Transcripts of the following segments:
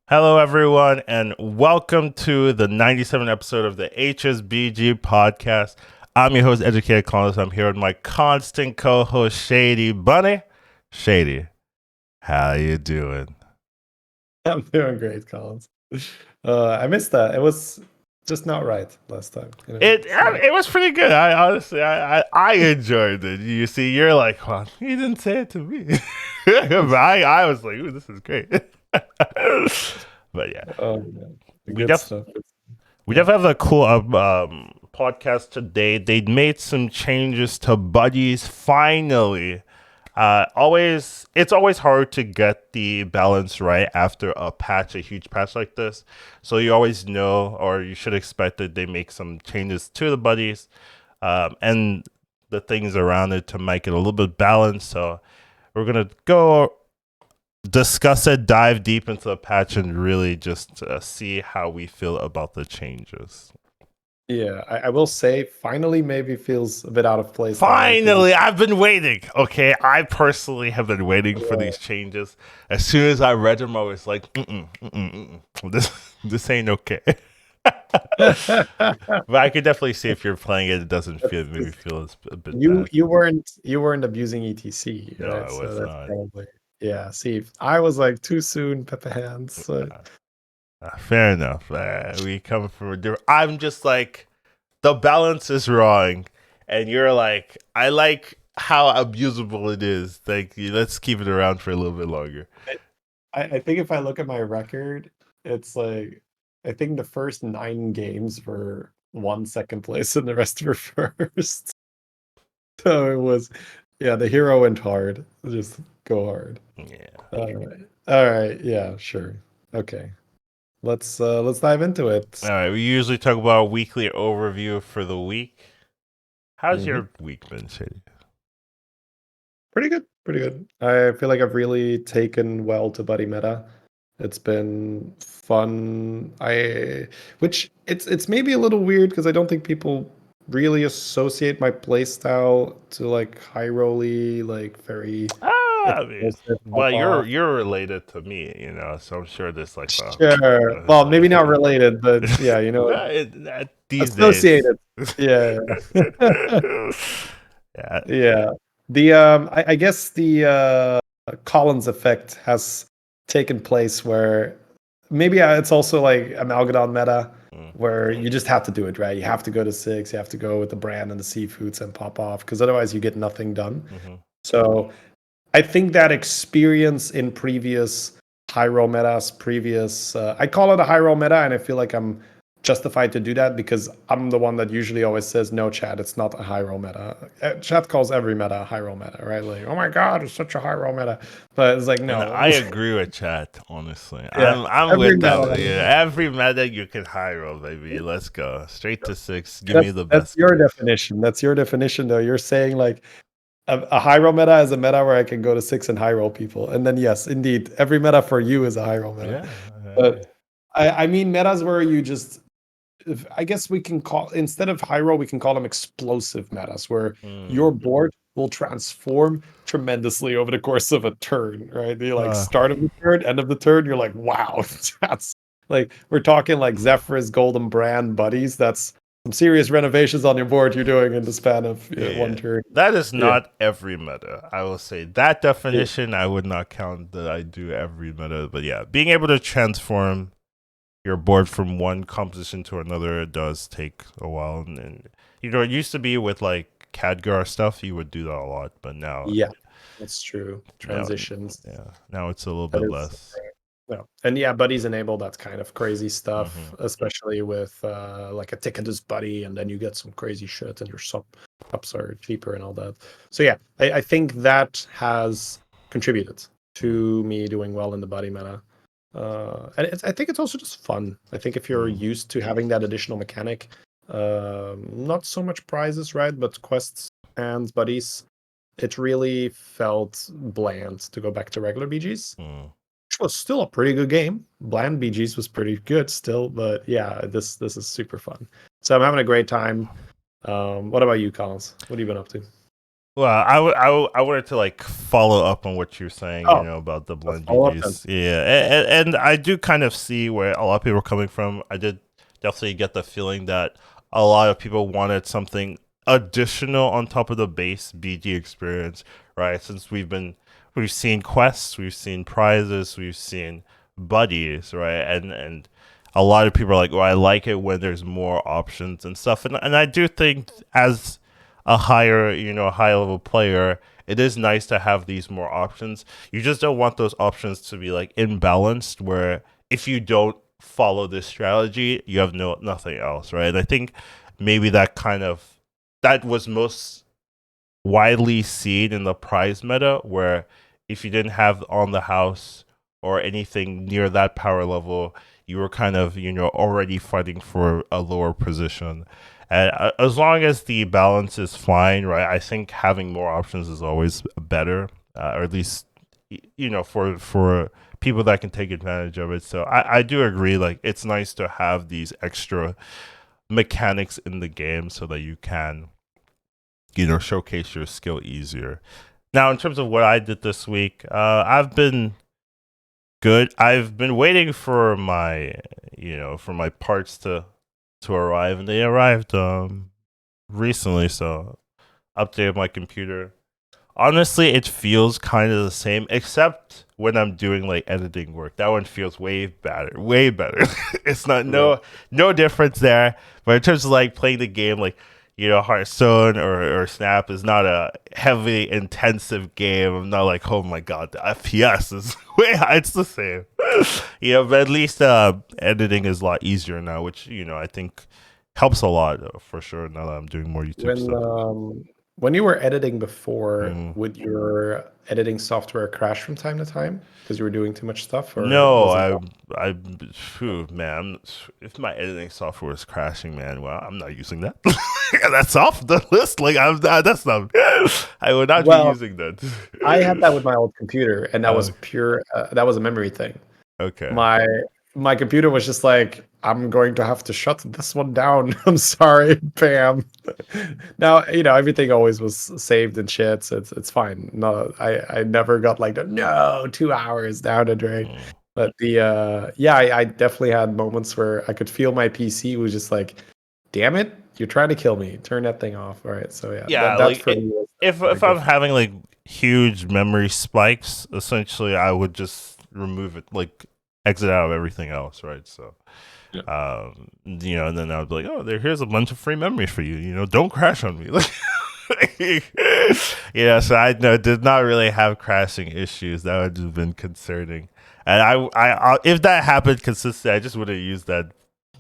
Hello, everyone, and welcome to the 97th episode of the HSBG Podcast. I'm your host, Educated Collins. I'm here with my constant co-host, Shady Bunny. Shady, how you doing? I'm doing great, Collins. I missed that. It was just not right last time. It was pretty good. I honestly, I enjoyed it. You see, you're like, well, he didn't say it to me. But I was like, ooh, this is great. But yeah, Oh, man. The we good def stuff. we Yeah. definitely have a cool podcast today. They made some changes to buddies finally. It's always hard to get the balance right after a huge patch like this. So you always know, or you should expect that they make some changes to the buddies, and the things around it to make it a little bit balanced. So we're gonna go discuss it, dive deep into the patch, and really just see how we feel about the changes. Yeah, I will say, finally, maybe feels a bit out of place. Finally, I've been waiting. Okay, I personally have been waiting for these changes. As soon as I read them, I was like, this ain't okay. But I could definitely see if you're playing it, it doesn't maybe feel a bit you bad. you weren't abusing ETC, No, right? I So was that's not. probably See, I was like too soon, Pepe Hands. So. Fair enough. We come from a different. I'm just like, the balance is wrong, and you're like, I like how abusable it is. Thank you. Let's keep it around for a little bit longer. I think if I look at my record, it's like I think the first 9 games were 1 second place and the rest were first. So it was, yeah, the hero went hard. Just go hard. Yeah. All right. Yeah, sure. Okay. Let's dive into it. All right. We usually talk about a weekly overview for the week. How's Mhm. your week been, Shady? Pretty good. Pretty good. I feel like I've really taken well to buddy meta. It's been fun. Which it's maybe a little weird because I don't think people really associate my playstyle to like high rolly, like very I mean, explosive pop well, off. you're related to me, so I'm sure there's like Sure. Well, maybe not related, but yeah, these days. associated. Yeah. Yeah. Yeah. I guess the Collins effect has taken place where maybe it's also like Amalgadon meta Mm. where you just have to do it, right? You have to go to 6, you have to go with the brand and the seafoods and pop off because otherwise you get nothing done. Mm-hmm. So I think that experience in previous high roll metas, I call it a high roll meta, and I feel like I'm justified to do that because I'm the one that usually always says, no, chat, it's not a high roll meta. Chat calls every meta a high roll meta, right? Like, oh my God, it's such a high roll meta. But it's like, And no. I agree with chat, honestly. Yeah, I'm every with that. meta. Yeah, every meta you can high roll, baby. Let's go. Straight to 6. Give me That's the that's best your card. definition. That's your definition, though. You're saying like a high roll meta is a meta where I can go to 6 and high roll people. And then yes, indeed, every meta for you is a high roll meta. Yeah. But I mean metas where you just I guess we can call instead of high roll, we can call them explosive metas where your board will transform tremendously over the course of a turn, right? You like start of the turn, end of the turn, you're like, wow, that's like we're talking like Zephyrus Golden Brand buddies. That's some serious renovations on your board you're doing in the span of one turn. That is Yeah. not every meta. I will say that definition I would not count that I do every meta, but yeah, being able to transform your board from one composition to another does take a while, and it used to be with like Khadgar stuff you would do that a lot, but now Yeah, that's true. now Transitions. now it's a little That bit is less. no. And yeah, buddies enable that's kind of crazy stuff, Mm-hmm. especially with like a ticketus buddy, and then you get some crazy shit and your ups are cheaper and all that. So yeah, I think that has contributed to me doing well in the buddy meta. I think it's also just fun. I think if you're used to having that additional mechanic, not so much prizes, right? But quests and buddies, it really felt bland to go back to regular BGs. Which was still a pretty good game. Bland BGs was pretty good still, but yeah, this is super fun. So I'm having a great time. What about you, Collins? What have you been up to? Well, I wanted to like follow up on what you're saying, Oh, about the let's blend follow up then. BGs. Yeah, and I do kind of see where a lot of people are coming from. I did definitely get the feeling that a lot of people wanted something additional on top of the base BG experience, right? Since we've seen quests, we've seen prizes, we've seen buddies, right? And a lot of people are like, "Well, I like it when there's more options and stuff." And I do think as a higher, high level player, it is nice to have these more options. You just don't want those options to be like imbalanced where if you don't follow this strategy, you have nothing else, right? I think maybe that was most widely seen in the prize meta where if you didn't have on the house or anything near that power level, you were kind of, already fighting for a lower position. And as long as the balance is fine, right? I think having more options is always better, or at least, for people that can take advantage of it. So I do agree. Like it's nice to have these extra mechanics in the game so that you can, showcase your skill easier. Now, in terms of what I did this week, I've been good. I've been waiting for my parts to arrive, and they arrived recently. So updated my computer. Honestly, it feels kind of the same, except when I'm doing like editing work. That one feels way better, way better. It's not Right. no difference there. But in terms of like playing the game, like Hearthstone or Snap is not a heavily intensive game. I'm not like, oh my god, the FPS is way high. It's the same, But at least editing is a lot easier now, which I think helps a lot for sure. Now that I'm doing more YouTube When stuff. um, when you were editing before, Mm. would your editing software crash from time to time because you were doing too much stuff, or No, was it not? phew, man. If my editing software is crashing, man, well, I'm not using that. That's off the list. Like, that's not. I would not be Well, using that. I had that with my old computer, and that was uh, pure. That was a memory thing. okay. My my computer was just like, I'm going to have to shut this one down. I'm sorry, bam. Now everything always was saved and shit, so it's fine. No, I never got like no 2 hours down the drain. Mm. But the yeah, I definitely had moments where I could feel my PC was just like, damn it, you're trying to kill me. Turn that thing off. All right, so yeah, that Yeah, that like for me was a if big I'm difference. having like huge memory spikes, essentially, I would just remove it, like exit out of everything else, right? So. Yeah. And then I would be like, "Oh, here's a bunch of free memory for you. Don't crash on me." So did not really have crashing issues. That would have been concerning. And if that happened consistently, I just wouldn't use that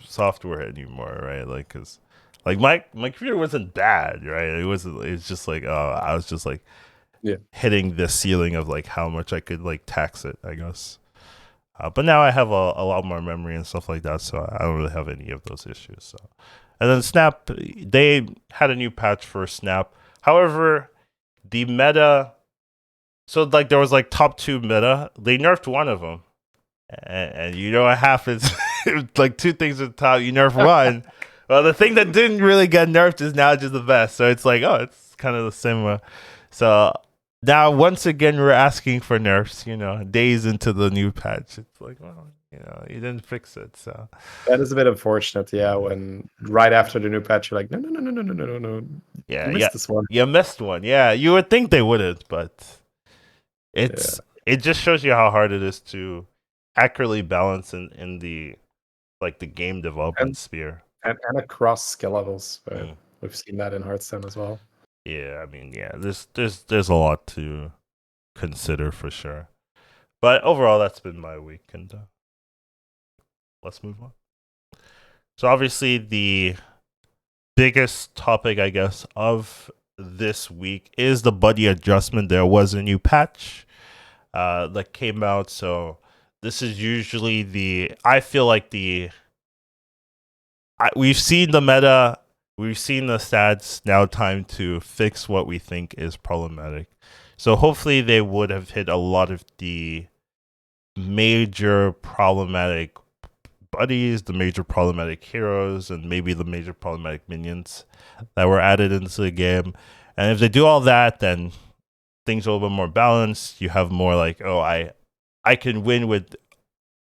software anymore, right? Like, cause like my computer wasn't bad, right? It wasn't. It's just like, I was just like Yeah. hitting the ceiling of like how much I could like tax it, I guess. But now I have a lot more memory and stuff like that, so I don't really have any of those issues. So, and then Snap, they had a new patch for Snap. However, the meta, so like there was like top two meta, they nerfed one of them, and you know what happens? Like two things at the top, you nerf one. Well, the thing that didn't really get nerfed is now just the best. So it's like, oh, it's kind of the same. So now, once again, we're asking for nerfs, days into the new patch. It's like, well, you didn't fix it. So, That is a bit unfortunate, yeah, yeah, when right after the new patch, you're like, no, no, no, no, no, no, no, no, no. yeah, You yeah. missed this one. You missed one. Yeah, you would think they wouldn't, but Yeah. it just shows you how hard it is to accurately balance in the like the game development And sphere. and across skill levels. Right? Mm. We've seen that in Hearthstone as well. Yeah, I mean, yeah, there's a lot to consider for sure. But overall, that's been my week, and let's move on. So obviously, the biggest topic, I guess, of this week is the buddy adjustment. There was a new patch that came out, so this is usually I feel like we've seen the meta, we've seen the stats. Now, time to fix what we think is problematic. So hopefully, they would have hit a lot of the major problematic buddies, the major problematic heroes, and maybe the major problematic minions that were added into the game. And if they do all that, then things are a little bit more balanced. You have more like, oh, I can win with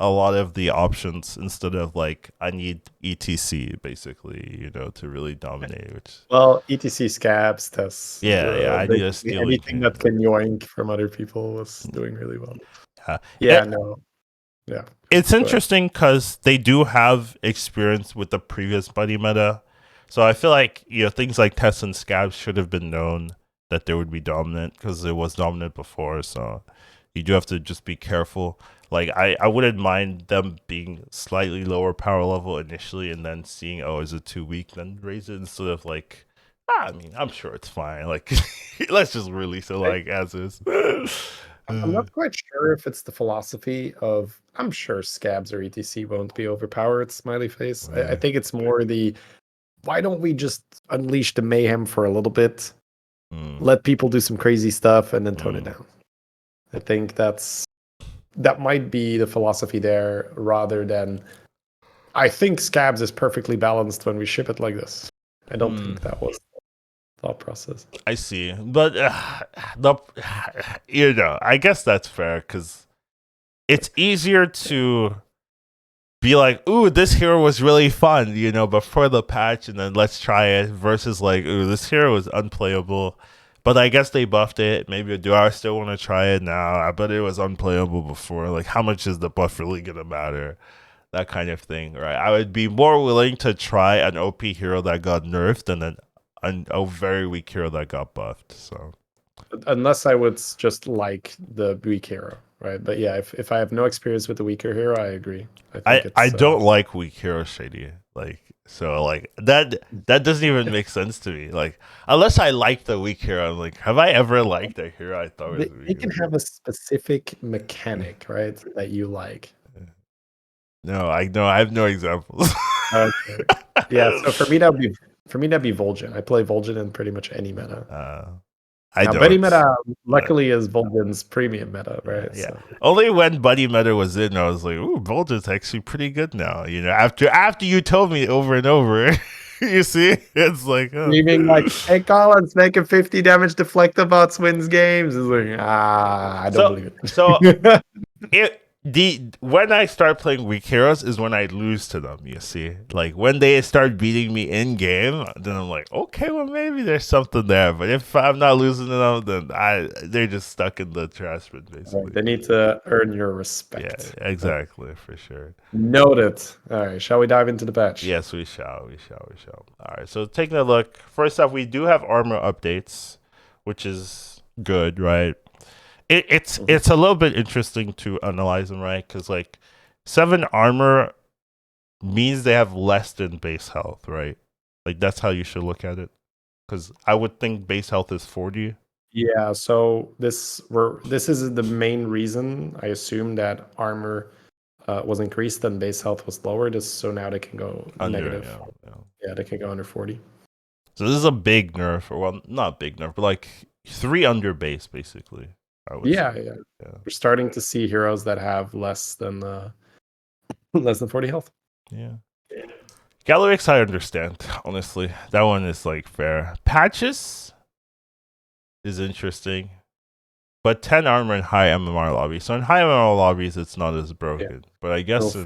a lot of the options instead of like I need ETC basically, to really dominate. Which Well, ETC scabs, that's yeah, I need a basically stealing anything king. that can yoink from other people was doing really well. Yeah. Yeah, no. Yeah. It's Go ahead. interesting because they do have experience with the previous buddy meta. So I feel like, things like Tess and Scabs should have been known that they would be dominant because it was dominant before. So you do have to just be careful. Like, I wouldn't mind them being slightly lower power level initially and then seeing, oh, is it too weak? Then raise it instead of like, I mean, I'm sure it's fine. Like, let's just release it like as is. I'm not quite sure if it's the philosophy of, I'm sure Scabs or ETC won't be overpowered, smiley face. I Yeah. think it's more why don't we just unleash the mayhem for a little bit, let people do some crazy stuff, and then tone it down. I think that might be the philosophy there, rather than, I think Scabs is perfectly balanced when we ship it like this. I don't think that was the thought process. I see, but I guess that's fair because it's easier to be like, "Ooh, this hero was really fun," before the patch, and then let's try it. Versus like, "Ooh, this hero was unplayable," but I guess they buffed it. Maybe do I still want to try it now? But it was unplayable before. Like, how much is the buff really gonna matter? That kind of thing, right? I would be more willing to try an OP hero that got nerfed than a very weak hero that got buffed. So unless I would just like the weak hero, right? But yeah, if I have no experience with the weaker hero, I agree. I think I don't like weak heroes, Shady. Like, so like that doesn't even make sense to me. Like, unless I like the weak hero, I'm like, have I ever liked a hero I thought was weak? They can have a specific mechanic, right, that you like. No, I have no examples. Okay. Yeah, so for me that'd be Vol'jin. I play Vol'jin in pretty much any meta. I now, don't. Buddy meta, luckily, is Vol'jin's premium meta, right? Yeah. So. Only when Buddy meta was in, I was like, "Ooh, Vol'jin's actually pretty good now." After you told me over and over, you see, it's like, oh. Meaning like, hey, Collins, making 50 damage deflectabots wins games. It's like, I don't believe it. So when I start playing weak heroes is when I lose to them, you see. Like when they start beating me in game, then I'm like, okay, well maybe there's something there. But if I'm not losing to them, then they're just stuck in the trash bin basically. Right, they need to earn your respect. Yeah, exactly, for sure. Noted. All right, shall we dive into the patch? Yes, we shall. All right, so taking a look. First off, we do have armor updates, which is good, right? It's a little bit interesting to analyze them, right? Because like 7 armor means they have less than base health, right? Like that's how you should look at it. Because I would think base health is 40. Yeah. So this is the main reason I assume that armor was increased and base health was lowered. So now they can go Under, negative. Yeah, they can go under 40. So this is a big nerf, or well, not big nerf, but like 3 under base basically. Yeah. We're starting to see heroes that have less than 40 health. Yeah. Gallerix, I understand, honestly. That one is like fair. Patches is interesting. But 10 armor in high MMR lobbies. So in high MMR lobbies it's not as broken. Yeah. But I guess I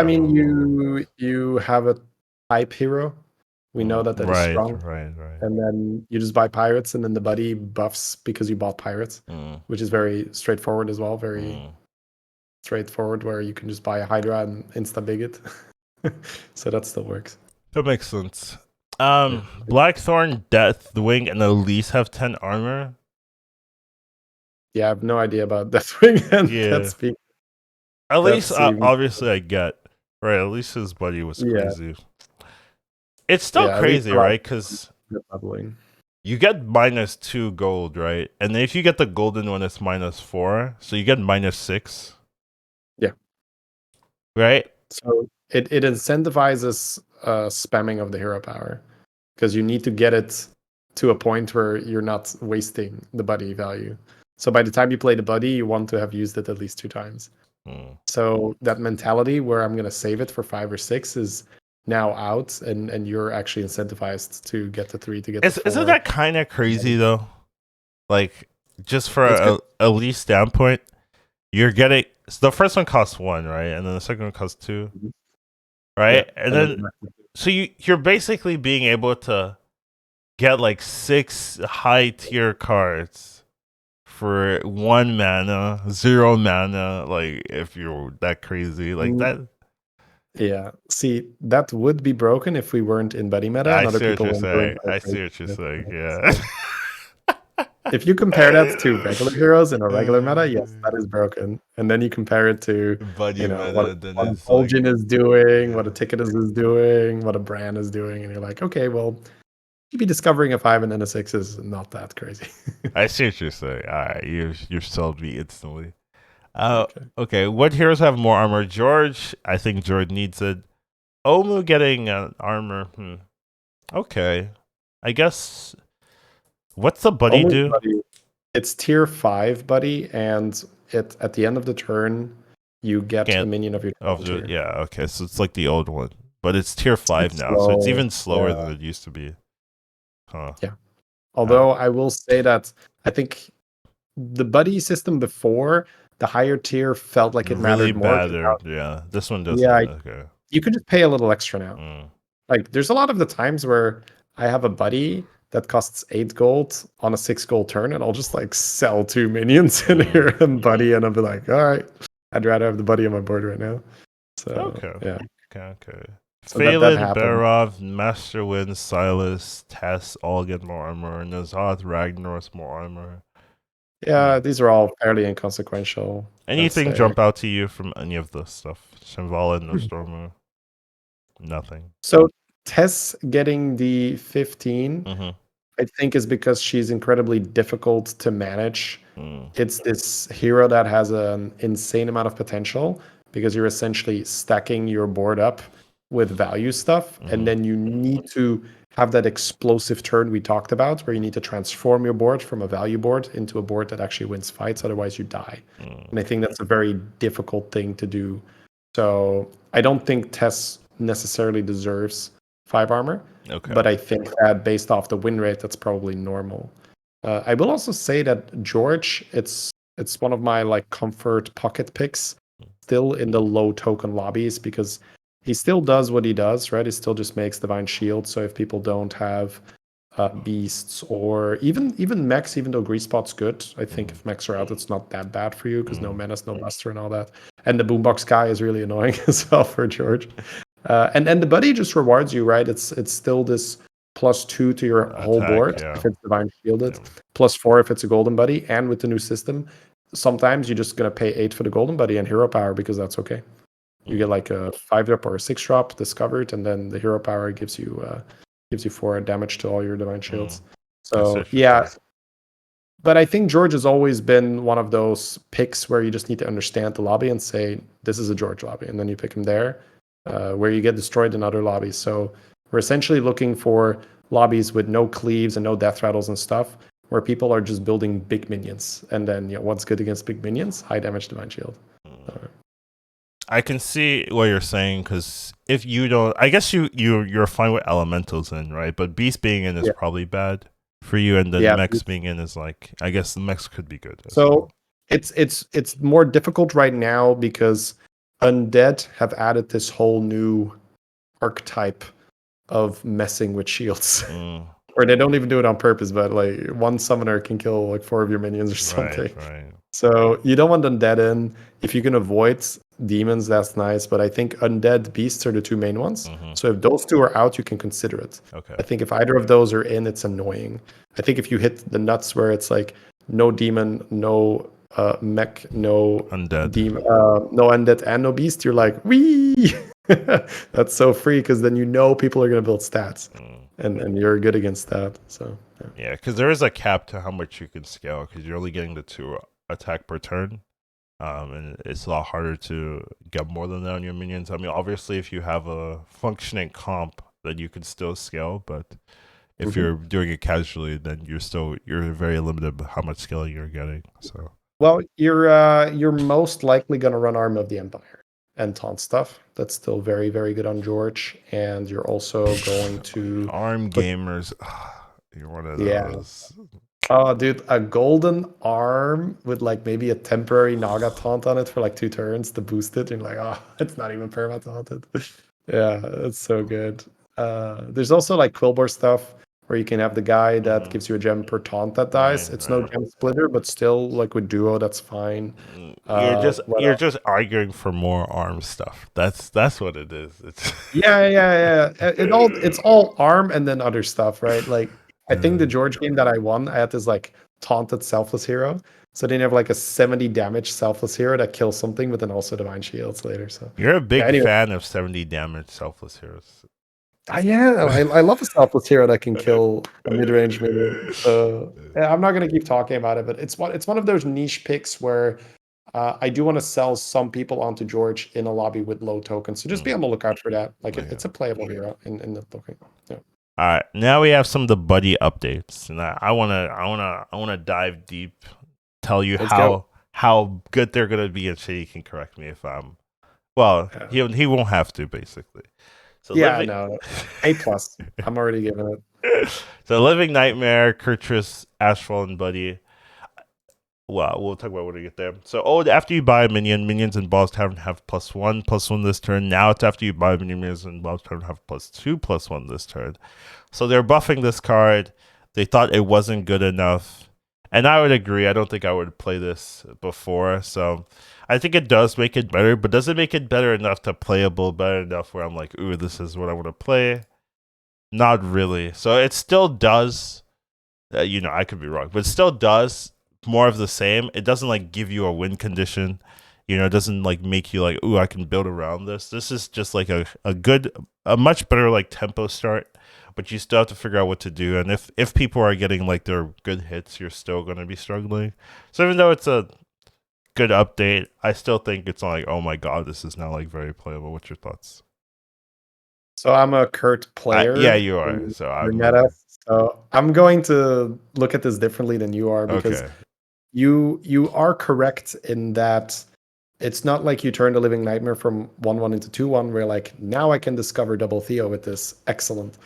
mean you have a type hero. We know that is strong. Right. And then you just buy pirates, and then the buddy buffs because you bought pirates, which is very straightforward as well. Very straightforward, where you can just buy a Hydra and insta-big it. So that still works. That makes sense. Blackthorn, Deathwing, and Elise have 10 armor. Yeah, I have no idea about Deathwing and Deathspeak. Elise, obviously, I get. Right, Elise's buddy was crazy. It's still crazy, right? Because you get -2 gold, right? And if you get the golden one, it's -4. So you get -6. Yeah. Right? So it incentivizes spamming of the hero power. Because you need to get it to a point where you're not wasting the buddy value. So by the time you play the buddy, you want to have used it at least 2 times. So that mentality where I'm going to save it for 5 or 6 is now out, and you're actually incentivized to get the 3 to get the 4. Isn't that kind of crazy though? Like, just for It's good. a lease standpoint, you're getting so the first one costs 1, right, and then the second one costs 2, Mhm. right, Yeah, and and then then so you're basically being able to get like 6 high tier cards for 1 mana, 0 mana. Like, if you're that crazy, like Mm, that. yeah. See, that would be broken if we weren't in buddy meta and I other see what people you're weren't doing saying. other I crazy see what you're shit, saying. right? Yeah. So if you compare that to regular heroes in a regular meta, yes, that is broken. And then you compare it to, Buddy what meta, then what a it's like, Fulgin is doing, what a yeah. Ticketus is doing, what a Bran is doing, and you're like, okay, well, maybe discovering a 5 and then a 6 is not that crazy. I see what you're saying. All right, you're sold me instantly. Okay. Okay. What heroes have more armor? George. I think George needs it. Omu getting armor. Okay. I guess. What's the buddy Almost do? buddy. It's tier 5 buddy, and at the end of the turn, you get a Can't. minion of your Of travel the tier. yeah. Okay. So it's like the old one, but it's tier 5 It's now, so it's slow. even slower Yeah. than it used to be. Huh. Yeah. Uh, Although I will say that I think the buddy system before, the higher tier felt like it really mattered more. 'Cause now, battered. Yeah. This one yeah, doesn't. Okay. you could just pay a little extra now. Mm. Like, there's a lot of the times where I have a buddy that costs 8 gold on a 6 gold turn, and I'll just like sell 2 minions in here and buddy, and I'll be like, all right, I'd rather have the buddy on my board right now. So Okay. yeah, Okay. so that Phelan, happened. Barov, Masterwind, Silas, Tess all get more armor. Nazoth, Ragnaros more armor. Yeah, these are all fairly inconsequential, I'd Anything say. jump out to you from any of this stuff? Shimvala, Nostromo, nothing. So Tess getting the 15, Mm-hmm. I think, is because she's incredibly difficult to manage. Mm. It's this hero that has an insane amount of potential because you're essentially stacking your board up with value stuff, and then you need to have that explosive turn we talked about, where you need to transform your board from a value board into a board that actually wins fights, otherwise you die. And I think that's a very difficult thing to do. So I don't think Tess necessarily deserves 5 armor, Okay. but I think that based off the win rate, that's probably normal. I will also say that George, it's one of my like comfort pocket picks, still in the low token lobbies, because he still does what he does, right? He still just makes divine shield. So if people don't have beasts, or even mechs, even though grease spot's good, I think if mechs are out, it's not that bad for you because no menace, no buster, and all that. And the boombox guy is really annoying as well for George. And the buddy just rewards you, right? It's still this +2 to your whole Attack, board yeah. if it's divine shielded, Yeah. +4 if it's a golden buddy, and with the new system, sometimes you're just gonna pay 8 for the golden buddy and hero power because that's okay. You get like a 5 drop or a 6 drop discovered, and then the hero power gives you 4 damage to all your divine shields. So yeah, but I think George has always been one of those picks where you just need to understand the lobby and say this is a George lobby, and then you pick him there, where you get destroyed in other lobbies. So we're essentially looking for lobbies with no cleaves and no death rattles and stuff, where people are just building big minions, and then what's good against big minions? High damage divine shield. I can see what you're saying, because if you don't, I guess you're fine with elementals in, right? But beast being in is probably bad for you, and then mechs being in is like, I guess the mechs could be good. So it's more difficult right now because undead have added this whole new archetype of messing with shields. Or they don't even do it on purpose, but like one summoner can kill like 4 of your minions or something. Right. So you don't want undead in. If you can avoid demons, that's nice. But I think undead beasts are the 2 main ones. So if those 2 are out, you can consider it. Okay. I think if either of those are in, it's annoying. I think if you hit the nuts where it's like no demon, no mech, no Undead. demon, no undead, and no beast, you're like, wee! That's so free, because then people are going to build stats. And you're good against that. So yeah, because there is a cap to how much you can scale, because you're only getting the 2 attack per turn, and it's a lot harder to get more than that on your minions. I mean, obviously, if you have a functioning comp, then you can still scale, but if you're doing it casually, then you're very limited by how much scaling you're getting. So well, you're most likely going to run Arm of the Empire. and taunt stuff. That's still very, very good on George. And you're also going to Arm put, gamers. You're one of yeah. those. Oh, dude, a golden arm with like maybe a temporary Naga taunt on it for like 2 turns to boost it. And you're like, oh, it's not even perma taunted. Yeah, it's so good. There's also like Quilboar stuff where you can have the guy that gives you a gem per taunt that dies. Right, It's no right. gem splitter, but still like with duo, that's fine. What You're else? just arguing for more arm stuff. That's what it is. It's Yeah. It's all arm and then other stuff, right? Like I think the uh, George game that I won, I had this like taunted selfless hero. So then you have like a 70 damage selfless hero that kills something, but then also divine shields later. So you're a yeah, big anyway. fan of 70 damage selfless heroes. I love a selfless hero that can kill a mid-range minion. So yeah, I'm not gonna keep talking about it, but it's one of those niche picks where I do want to sell some people onto George in a lobby with low tokens. So just be on the lookout for that. Like Okay. it's a playable hero in the looking. Yeah. All right, now we have some of the buddy updates, and I wanna dive deep, tell you Let's go. how good they're gonna be, and Shady can correct me if I'm well. Yeah. He won't have to basically. So Yeah, living, no. A plus. I'm already giving it. so living nightmare, Kurtrus, Ashfall, and Buddy. Well, we'll talk about when we get there. So, after you buy a minion, minions and boss tavern have +1/+1 this turn. Now it's after you buy minions and boss tavern have +2/+1 this turn. So they're buffing this card. They thought it wasn't good enough. And I would agree. I don't think I would play this before. So I think it does make it better, but does it make it better enough to playable, better enough where I'm like, ooh, this is what I want to play? Not really. So it still does. I could be wrong, but it still does more of the same. It doesn't like give you a win condition. It doesn't like make you like, ooh, I can build around this. This is just like a much better like tempo start, but you still have to figure out what to do. And if people are getting like their good hits, you're still going to be struggling. So even though it's a good update, I still think it's not like, oh my god, this is now like very playable. What's your thoughts? So I'm a Kurt Yeah, player you are. in So your I'm meta. So I'm going to look at this differently than you are because okay. you are correct in that it's not like you turn the living nightmare from 1/1 into 2/1 where like now I can discover double Theo with this. Excellent.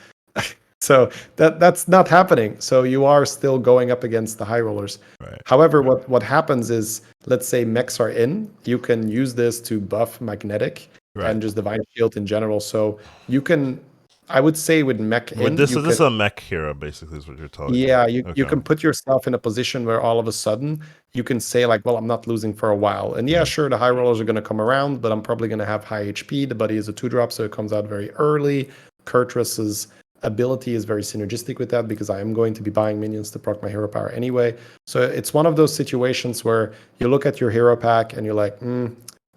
So that's not happening. So you are still going up against the high rollers. Right. However, what happens is, let's say mechs are in, you can use this to buff magnetic Right. and just divine shield in general. So you can, I would say, with mech But in, this you is this can, is a mech hero, basically, is what you're telling me. yeah, you Okay. can put yourself in a position where all of a sudden you can say like, well, I'm not losing for a while. And yeah, sure, the high rollers are going to come around, but I'm probably going to have high HP. The buddy is a 2-drop, so it comes out very early. Kurtrus's ability is very synergistic with that because I am going to be buying minions to proc my hero power anyway. So it's one of those situations where you look at your hero pack and you're like,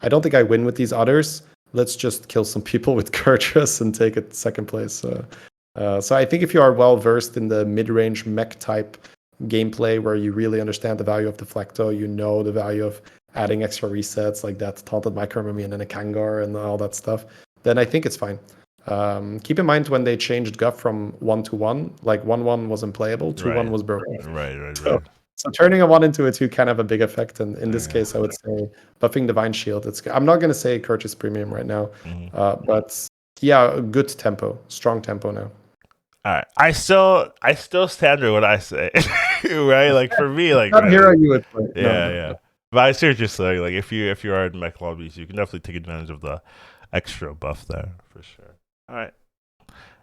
I don't think I win with these others. Let's just kill some people with Kurtrus and take it second place. So I think if you are well versed in the mid-range mech type gameplay where you really understand the value of Deflecto, you know the value of adding extra resets like that taunted micromimi and then a Kangar and all that stuff, then I think it's fine. Keep in mind when they changed Guff from 1/1, like 1/1 wasn't playable, 2/1 Right. was broken. Right. So, so turning a 1 into a 2 can have a big effect. And in this Okay. case, I would say buffing Divine Shield. I'm not going to say Purchase Premium right now, but yeah, good tempo, strong tempo now. All right. I still stand with what I say, right? Like for me, like Not right, hero like, you would play. yeah, No. yeah. But I see what you're saying. Like if you are in mech lobbies, you can definitely take advantage of the extra buff there for sure. All right.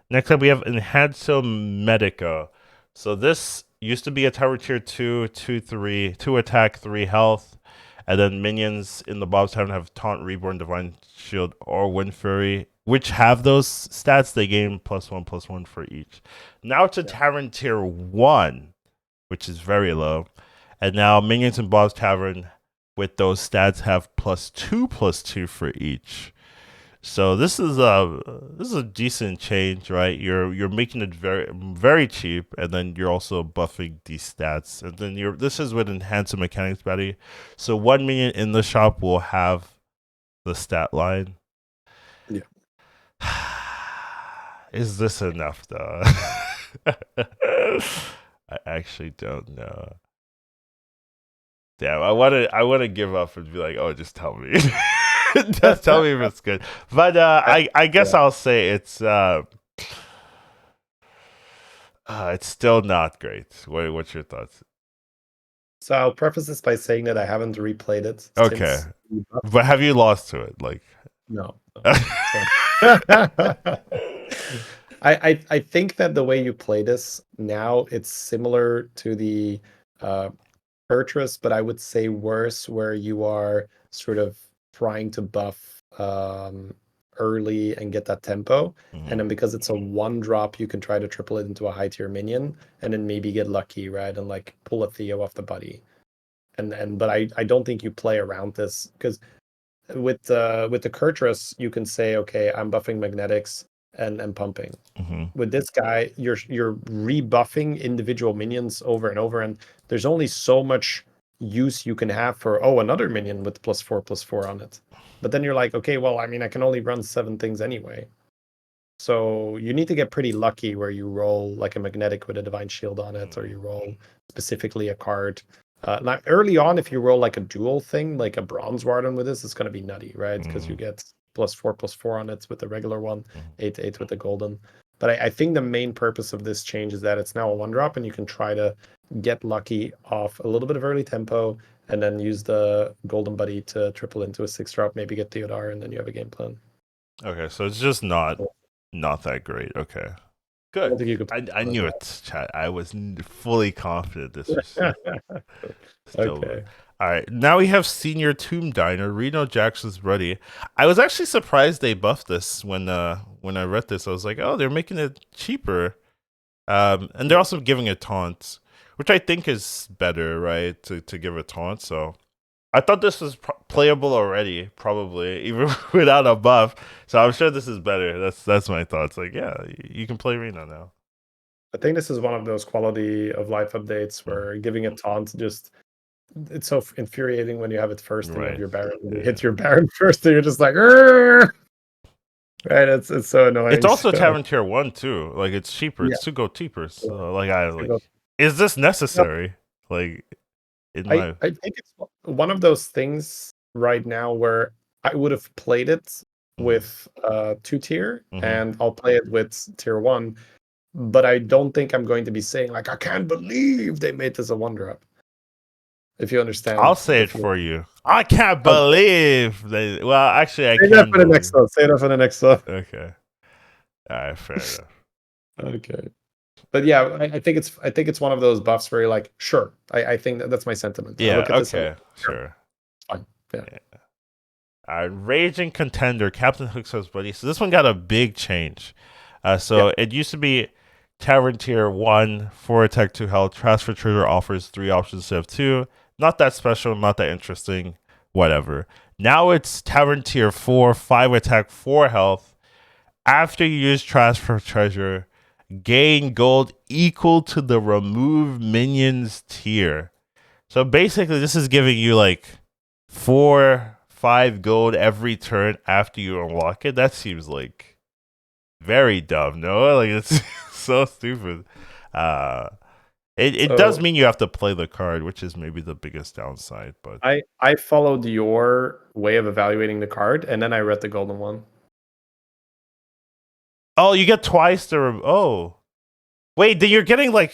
Next up, we have Enhanso Medico. So this used to be a tower tier 2, 2, 3, 2 attack, 3 health. And then minions in the Bob's Tavern have Taunt, Reborn, Divine Shield, or Wind Fury, which have those stats. They gain +1/+1 for each. Now it's a Tavern tier 1, which is very low. And now minions in Bob's Tavern with those stats have +2/+2 for each. So this is a decent change, right? You're making it very very cheap, and then you're also buffing these stats, and then this is with enhanced mechanics, buddy. So 1 minion in the shop will have the stat line. Yeah. Is this enough though? I actually don't know. Damn, I want to give up and be like, oh, just tell me. Just tell me if it's good. But I guess Yeah. I'll say it's still not great. What's your thoughts? So I'll preface this by saying that I haven't replayed it Okay, since. but have you lost to it? Like, No. So I think that the way you play this now, it's similar to the uh, Purtress, but I would say worse, where you are sort of trying to buff early and get that tempo. And then because it's a one drop, you can try to triple it into a high tier minion and then maybe get lucky, right? And like pull a Theo off the buddy. And but I don't think you play around this because with the Kurtrus, you can say, okay, I'm buffing magnetics and pumping. With this guy, you're rebuffing individual minions over and over, and there's only so much use you can have for another minion with +4/+4 on it. But then you're like, okay, well, I mean, I can only run 7 things anyway. So you need to get pretty lucky where you roll like a magnetic with a divine shield on it, or you roll specifically a card. Now early on, if you roll like a dual thing, like a bronze warden with this, it's going to be nutty, right? Because you get +4/+4 on it with the regular one, 8/8 with the golden. But I think the main purpose of this change is that it's now a one drop, and you can try to get lucky off a little bit of early tempo, and then use the golden buddy to triple into a 6 drop, maybe get Theodar, and then you have a game plan. Okay, so it's just not that great. Okay, I don't think you good. could I knew it, chat. I was fully confident this was still. Okay. All right, now we have Senior Tomb Diner, Reno Jackson's buddy. I was actually surprised they buffed this when I read this. I was like, oh, they're making it cheaper, and they're also giving it taunts, which I think is better, right? To give a taunt. So I thought this was playable already, probably even without a buff. So I'm sure this is better. That's my thoughts. Like, yeah, you can play Reno now. I think this is one of those quality of life updates where giving a taunt just it's so infuriating when you have it first and you have your Baron. You hit your Baron first, and you're just like, "Arr!" Right? It's so annoying. It's also so. Tavern Tier 1 too. Like it's cheaper. It's to go cheaper. So is this necessary? Like I think it's one of those things right now where I would have played it with 2-tier and I'll play it with tier 1, but I don't think I'm going to be saying like, I can't believe they made this a one drop. If you understand. I'll say it for you. I can't believe they. Well, actually, I can't. Say that for the next one. Say that for the next one. Okay. All right. Fair enough. Okay. But yeah, I think it's one of those buffs where you're like, sure. I think that's my sentiment. Yeah. Look at Okay. Sure. Fine. Yeah. Raging Contender, Captain Hook's buddy. So this one got a big change. It used to be Tavern Tier 1, 4 attack, 2 health. Transfer Trigger offers 3 options instead of 2. Not that special, not that interesting, whatever. Now it's Tavern Tier 4, 5 attack, 4 health. After you use Transfer Treasure, gain gold equal to the remove minions tier. So basically, this is giving you like 4-5 gold every turn after you unlock it. That seems like very dumb, no? Like it's so stupid. It does mean you have to play the card, which is maybe the biggest downside. But I followed your way of evaluating the card, and then I read the golden one. Oh, you get twice the. Wait, then you're getting like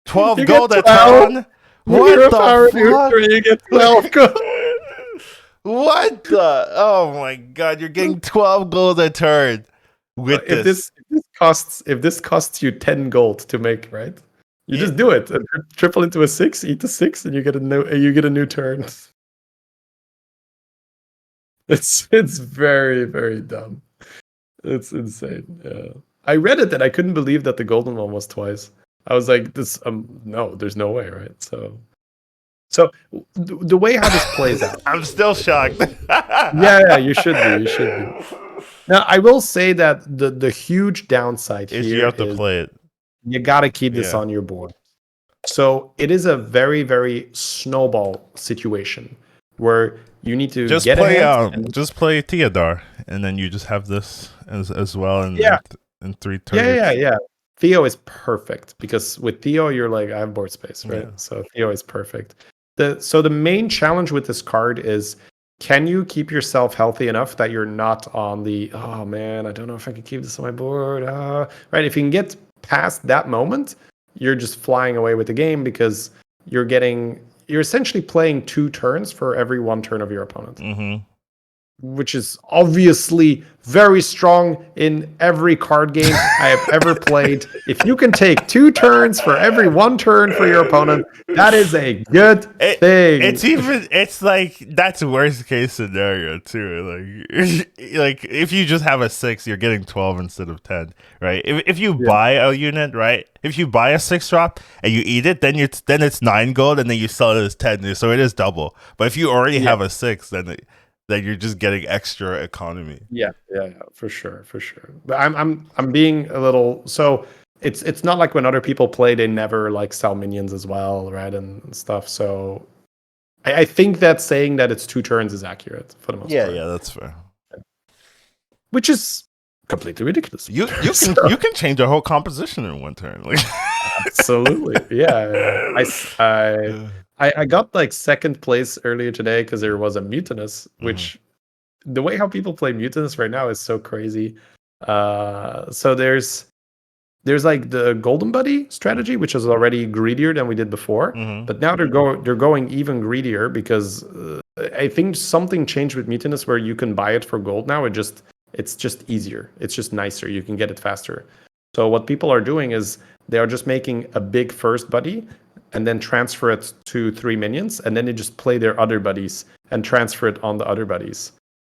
12 gold a turn. What the fuck? You get 12 gold. What the? Oh my god, you're getting 12 gold a turn with if this costs you 10 gold to make, right? You just do it and triple into a 6, eat the 6, and you get a new turn. It's very, very dumb. It's insane. Yeah. I read it and I couldn't believe that the golden one was twice. I was like, this no, there's no way, right? So the way how this plays out. I'm still shocked. Yeah, you should be. Now, I will say that the huge downside is here you have to play it. You got to keep this on your board. So it is a very, very snowball situation where you need to just play Theodar, and then you just have this as well in 3 turns. Yeah. Theo is perfect because with Theo you're like, I have board space, right? So Theo is perfect. So the main challenge with this card is can you keep yourself healthy enough that you're not on the, oh man, I don't know if I can keep this on my board. Right? If you can get past that moment, you're just flying away with the game because you're essentially playing 2 turns for every 1 turn of your opponent. Mm-hmm. Which is obviously very strong in every card game I have ever played. If you can take 2 turns for every 1 turn for your opponent, that is a good thing. It's like that's worst case scenario too. Like if you just have a 6, you're getting 12 instead of 10, right? If you buy a unit, right? If you buy a 6 drop and you eat it, then it's 9 gold, and then you sell it as 10, so it is double. But if you already have a 6, then you're just getting extra economy. Yeah, for sure. But I'm being a little, so it's not like when other people play, they never like sell minions as well, right, and stuff. So I think that saying that it's 2 turns is accurate for the most part. Yeah, that's fair. Which is completely ridiculous. You can change the whole composition in 1 turn. Like absolutely, yeah. I got like 2nd place earlier today because there was a Mutinous, which the way how people play Mutinous right now is so crazy. So there's like the Golden Buddy strategy, which is already greedier than we did before, but now they're going even greedier because I think something changed with Mutinous where you can buy it for gold now. It's just easier. It's just nicer. You can get it faster. So what people are doing is they are just making a big first buddy and then transfer it to 3 minions, and then they just play their other buddies and transfer it on the other buddies.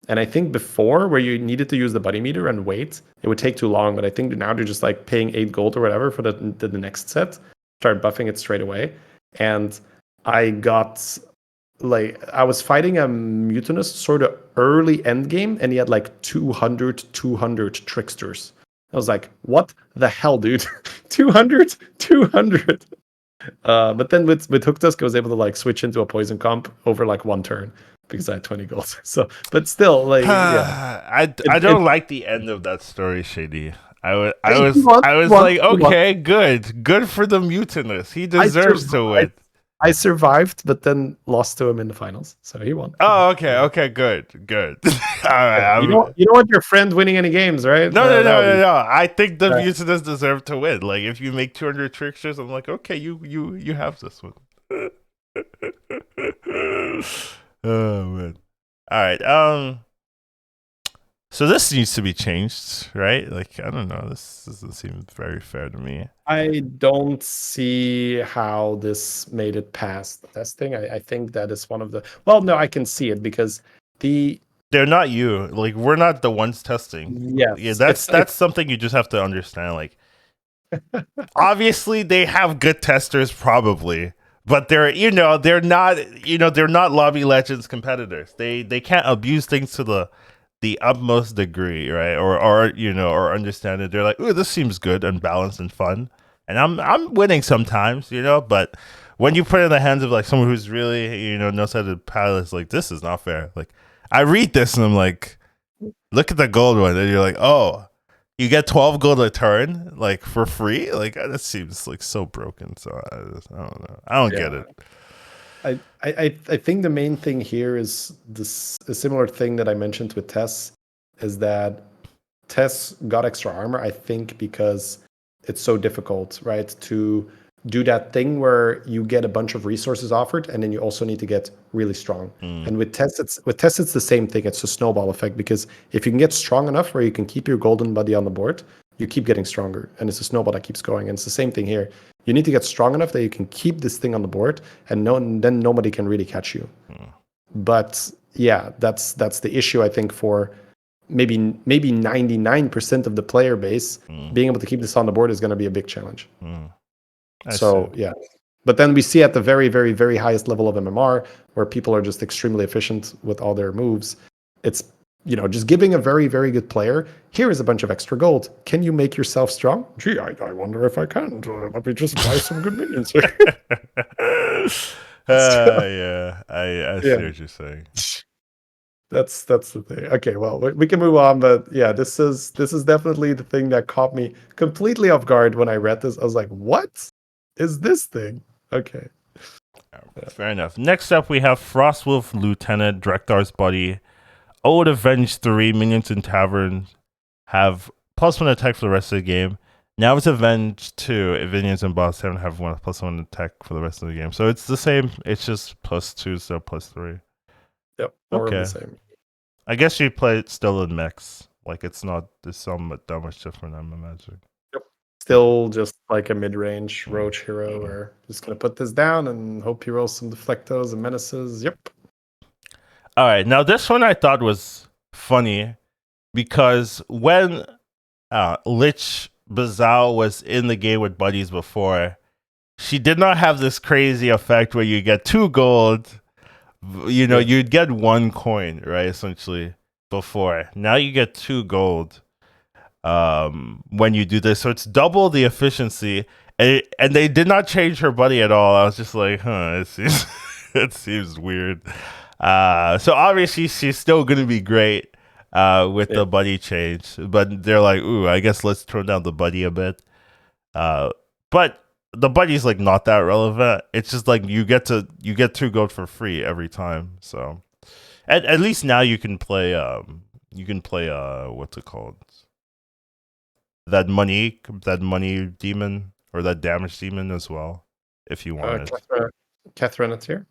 And I think before, where you needed to use the buddy meter and wait, it would take too long. But I think now they're just like paying 8 gold or whatever for the next set, start buffing it straight away. And I was fighting a Mutinous sort of early end game, and he had like 200 tricksters. I was like, what the hell, dude? 200. But then with Hook Tusk, I was able to like switch into a poison comp over like 1 turn because I had 20 gold. So, but still, like, yeah. I don't like the end of that story, Shady. I was like, okay, good for the Mutinous. He deserves to win. I survived, but then lost to him in the finals, so he won. Oh, okay, good. All right, you don't want your friend winning any games, right? No. I think the Mutinous deserve to win. Like, if you make 200 tricksters, I'm like, okay, you have this one. Oh man. All right. So this needs to be changed, right? Like, I don't know. This doesn't seem very fair to me. I don't see how this made it past the testing. I think that is one of the... Well, no, I can see it because they're not you. Like, we're not the ones testing. Yeah, that's something you just have to understand. Like, obviously they have good testers, probably, but they're not Lobby Legends competitors. They can't abuse things to the utmost degree, right? Or understand it. They're like, ooh, this seems good and balanced and fun, and I'm winning sometimes, but when you put it in the hands of like someone who's really knows how to paddle, it's like, this is not fair. Like, I read this and I'm like, look at the gold one, and you're like, oh, you get 12 gold a turn, like, for free? Like, that seems like so broken. So I don't know. I don't get it. I think the main thing here is a similar thing that I mentioned with Tess, is that Tess got extra armor, I think, because it's so difficult, right, to do that thing where you get a bunch of resources offered and then you also need to get really strong. And with Tess it's the same thing. It's a snowball effect, because if you can get strong enough where you can keep your golden buddy on the board, you keep getting stronger, and it's a snowball that keeps going. And it's the same thing here. You need to get strong enough that you can keep this thing on the board, and then nobody can really catch you. But yeah, that's the issue, I think, for maybe 99% of the player base. Being able to keep this on the board is going to be a big challenge. Yeah, but then we see at the very, very, very highest level of MMR, where people are just extremely efficient with all their moves, it's just giving a very, very good player, here is a bunch of extra gold. Can you make yourself strong? Gee, I wonder if I can. Let me just buy some good minions. Yeah, I see what you're saying. That's the thing. Okay, well, we can move on, but yeah, this is definitely the thing that caught me completely off guard when I read this. I was like, what is this thing? Okay. Fair enough. Next up, we have Frostwolf Lieutenant, Drektar's buddy. Ode Avenge 3, minions in taverns have +1 attack for the rest of the game. Now it's Avenge 2, minions and boss haven't have +1 attack for the rest of the game. So it's the same, it's just +2, so +3. Yep, more of the same. I guess you play it still in mechs. Like it's not that much different, I'm imagining. Yep. Still just like a mid-range roach hero where just gonna put this down and hope he rolls some deflectos and menaces. Yep. All right, now this one I thought was funny because when Lich Bazal was in the game with buddies before, she did not have this crazy effect where you get 2 gold. You'd get 1 coin, right? Essentially, before. Now you get 2 gold when you do this. So it's double the efficiency. And they did not change her buddy at all. I was just like, it seems weird. So obviously she's still going to be great with the buddy change. But they're like, ooh, I guess let's turn down the buddy a bit. But the buddy's like not that relevant. It's just like you get 2 gold for free every time. So at least now you can play what's it called? That money demon or that damage demon as well, if you want it. Catherine is here.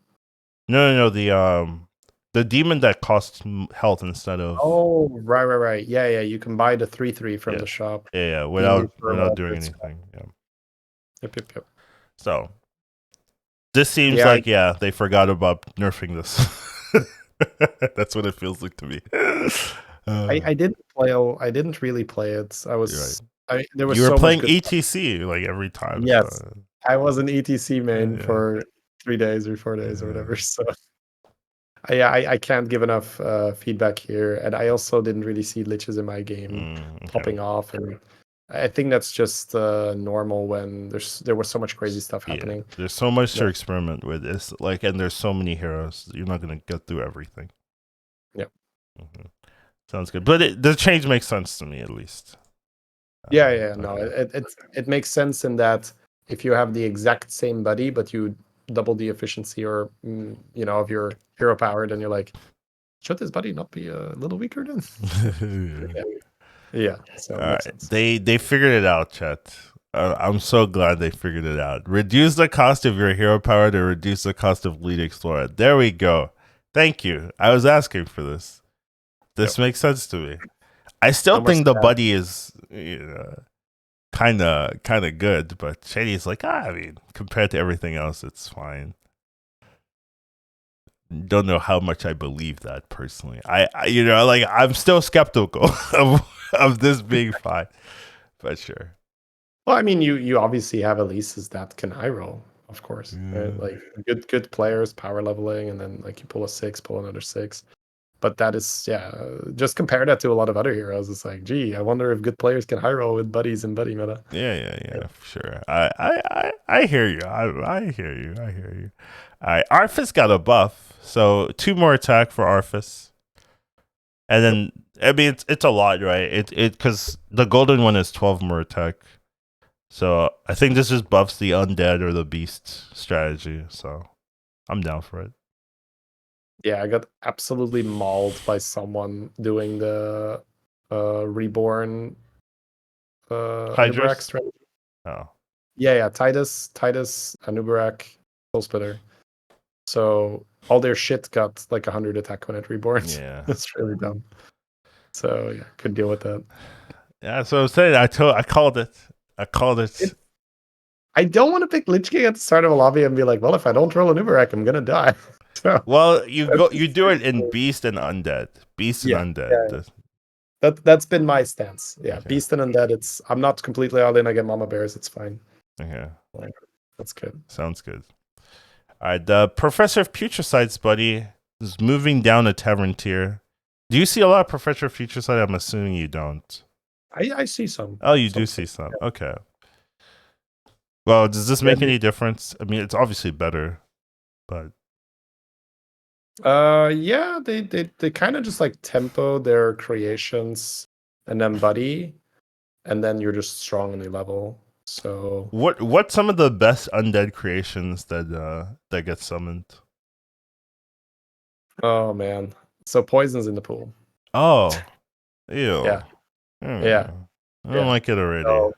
No, the demon that costs health instead of. Oh, right. Yeah. You can buy the 3/3 from the shop. Yeah, without doing anything. Yeah. Yep. So this seems like they forgot about nerfing this. That's what it feels like to me. I didn't really play it. I was. Right. There was. You were so playing ETC like every time. Yes, so. I was an ETC main for 3 days or 4 days or whatever. So. I can't give enough feedback here, and I also didn't really see liches in my game popping off, and I think that's just normal when there was so much crazy stuff happening. There's so much to experiment with. It's like, and there's so many heroes. You're not gonna get through everything. Yep. Mm-hmm. Sounds good, but the change makes sense to me at least. No, it makes sense in that if you have the exact same buddy, but you double the efficiency or of your hero power, then you're like, should this buddy not be a little weaker then? So all right. They figured it out, chat. I'm so glad they figured it out. Reduce the cost of your hero power to reduce the cost of lead explorer. There we go. Thank you. I was asking for this. This makes sense to me. I still think the buddy is kind of good, but Shady's like, I mean, compared to everything else, it's fine. Don't know how much I believe that personally. I'm still skeptical of this being fine, but sure. Well, I mean, you obviously have Elises that can high roll, of course. Right? Like good players, power leveling, and then like you pull a 6, pull another 6. But that is, just compare that to a lot of other heroes. It's like, gee, I wonder if good players can high roll with buddies and buddy meta. Yeah, for sure. I hear you. I hear you. All right, Arthas got a buff, so 2 more attack for Arthas. And then, I mean, it's a lot, right? It because the golden one is 12 more attack. So I think this just buffs the undead or the beast strategy. So I'm down for it. Yeah, I got absolutely mauled by someone doing the reborn Anubarak strategy. Oh. Yeah, Titus, Anubarak, Soul Splitter. So all their shit got like 100 attack when it reborns. Yeah. That's really dumb. So yeah, could deal with that. Yeah, so I'm saying I called it. I don't want to pick Lich King at the start of a lobby and be like, well, if I don't roll Anubarak, I'm gonna die. So, well, you do it in Beast and Undead. Undead. Yeah. That's been my stance. Yeah, okay. Beast and Undead. I'm not completely all in. I get Mama Bears. It's fine. Okay, that's good. Sounds good. All right, the Professor of Putricide's buddy is moving down a tavern tier. Do you see a lot of Professor of Putricide? I'm assuming you don't. I see some. Oh, you do see some. Yeah. Okay. Well, does this make any difference? I mean, it's obviously better, but. They kind of just like tempo their creations and then buddy, and then you're just strong in the level. So What's some of the best undead creations that get summoned? oh man, so poison's in the pool. Oh, ew. Yeah, yeah, I don't yeah. like it already. So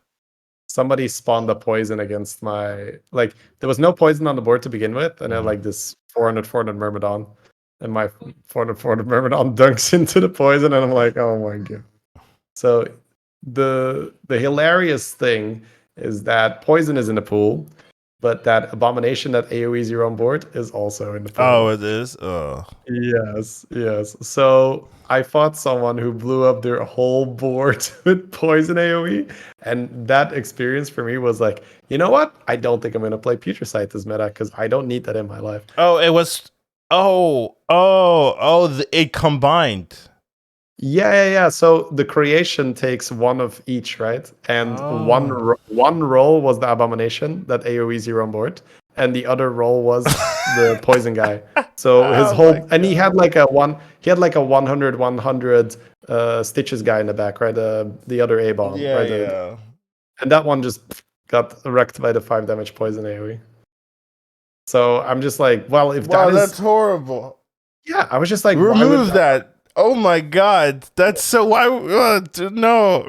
somebody spawned a poison against like there was no poison on the board to begin with, and then like this 400 Myrmidon, and my 400 Myrmidon dunks into the poison, and I'm like, oh my god. So the hilarious thing is that poison is in the pool, but that abomination that AoEs your own board is also in the pool. Oh, it is. Oh, Yes, yes. So I fought someone who blew up their whole board with poison AoE, and that experience for me was like, you know what? I don't think I'm gonna play Putricide this meta because I don't need that in my life. oh, it was. It combined. Yeah. So the creation takes one of each, right? And one roll was the abomination that AoEs your own board, and the other roll was the poison guy. So his whole and he had like a 100 stitches guy in the back, right? The other A bomb, Yeah, right? yeah. And that one just got wrecked by the 5 damage poison AoE. So I'm just like, well, if that's horrible. yeah, I was just like, remove that. Oh my god, that's so why? No,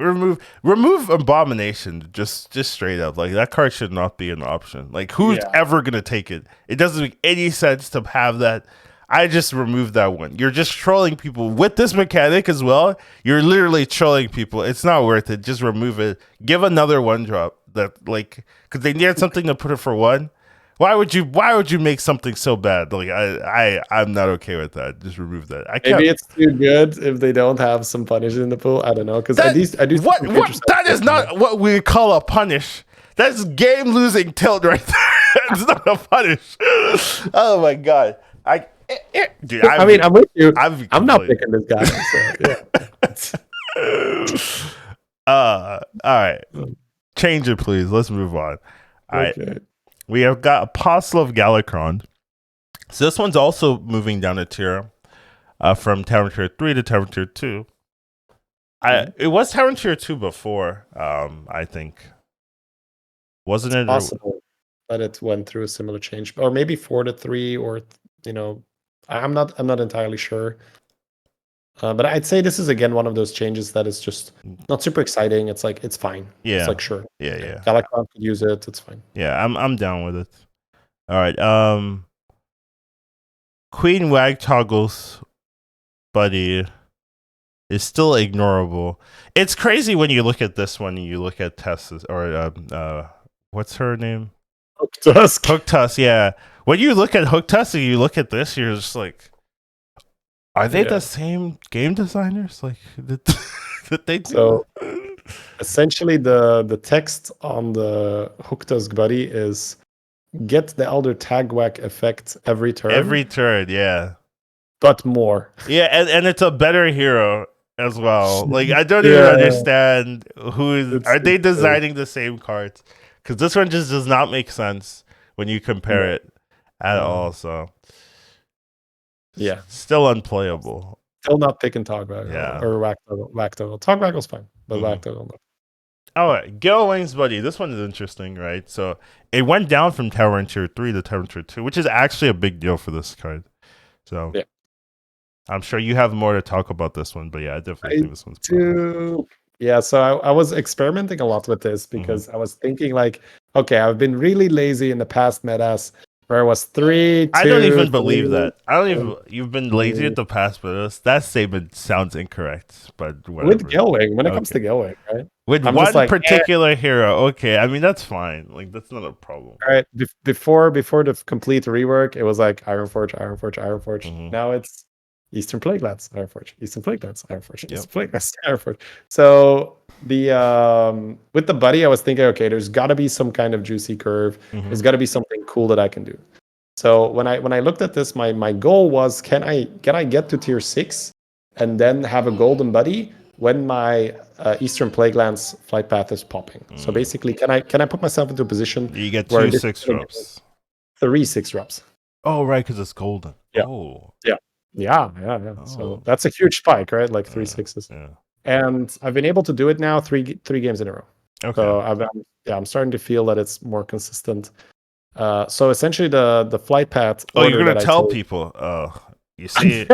remove abomination. Just straight up, like that card should not be an option. Like who's ever gonna take it? It doesn't make any sense to have that. I just removed that one. You're just trolling people with this mechanic as well. You're literally trolling people. It's not worth it. Just remove it. Give another one drop that like because they needed something to put it for one. Why would you make something so bad? Like I'm not okay with that. Just remove that. Maybe it's too good if they don't have some punish in the pool. I don't know because I do. What that is not what we call a punish. That's game losing tilt right there. It's not a punish. Oh my god. Dude, I mean, I'm with you. I'm not picking this guy. So, yeah. All right. Change it, please. Let's move on. All right. We have got Apostle of Galakron. So this one's also moving down a tier from Tavern Tier 3 to Tavern Tier 2. It was Tavern Tier 2 before, I think. Wasn't it? Possible that it went through a similar change. Or maybe 4 to 3 or, I'm not entirely sure. But I'd say this is again one of those changes that is just not super exciting. It's like it's fine. Yeah. It's like sure. Yeah. Galakron could use it. It's fine. Yeah, I'm down with it. All right. Queen Wagtoggle's buddy is still ignorable. It's crazy when you look at this one and you look at Tessa's or what's her name? Hooktusk, yeah. When you look at Hooktusk and you look at this, you're just like, are they the same game designers? Like, did they do so? Essentially, the text on the Hooktusk buddy is get the Elder Tagwhack effect every turn. Every turn, yeah. But more. Yeah, and it's a better hero as well. Like, I don't even understand are they designing the same cards? Because this one just does not make sense when you compare it at all. So, yeah. Still unplayable. Still not picking Togwaggle or Wagtoggle. Togwaggle's fine, but Wagtoggle no. All right, Gale Wings Buddy. This one is interesting, right? So it went down from Tavern Tier 3 to Tavern Tier 2, which is actually a big deal for this card. So I'm sure you have more to talk about this one, but yeah, I definitely think this one's too. Yeah, so I was experimenting a lot with this because I was thinking like, okay, I've been really lazy in the past metas where I was 3, 2, I don't even believe that. I don't even. You've been lazy at the past, but that statement sounds incorrect. But whatever. With Gelwing, when it comes to Gelwing, right? With one particular hero, okay. I mean, that's fine. Like that's not a problem. All right. Before the complete rework, it was like Ironforge. Now it's Eastern Plaguelance, Ironforge, Eastern Plaguelance, Ironforge, Eastern Plaguelance, Ironforge. So the with the buddy, I was thinking, okay, there's got to be some kind of juicy curve. There's got to be something cool that I can do. So when I looked at this, my goal was, can I get to tier 6 and then have a golden buddy when my Eastern Plaguelance flight path is popping? So basically, can I put myself into a position you get 2 6 drops, 3 6 drops? Oh right, because it's golden. Yeah. Oh. Yeah. Oh. So that's a huge spike, right? Like 3 6s. Yeah. And I've been able to do it now 3 games in a row. Okay. So I'm starting to feel that it's more consistent. So essentially, the flight path Oh, you're order gonna that I tell take. people. Oh, you see,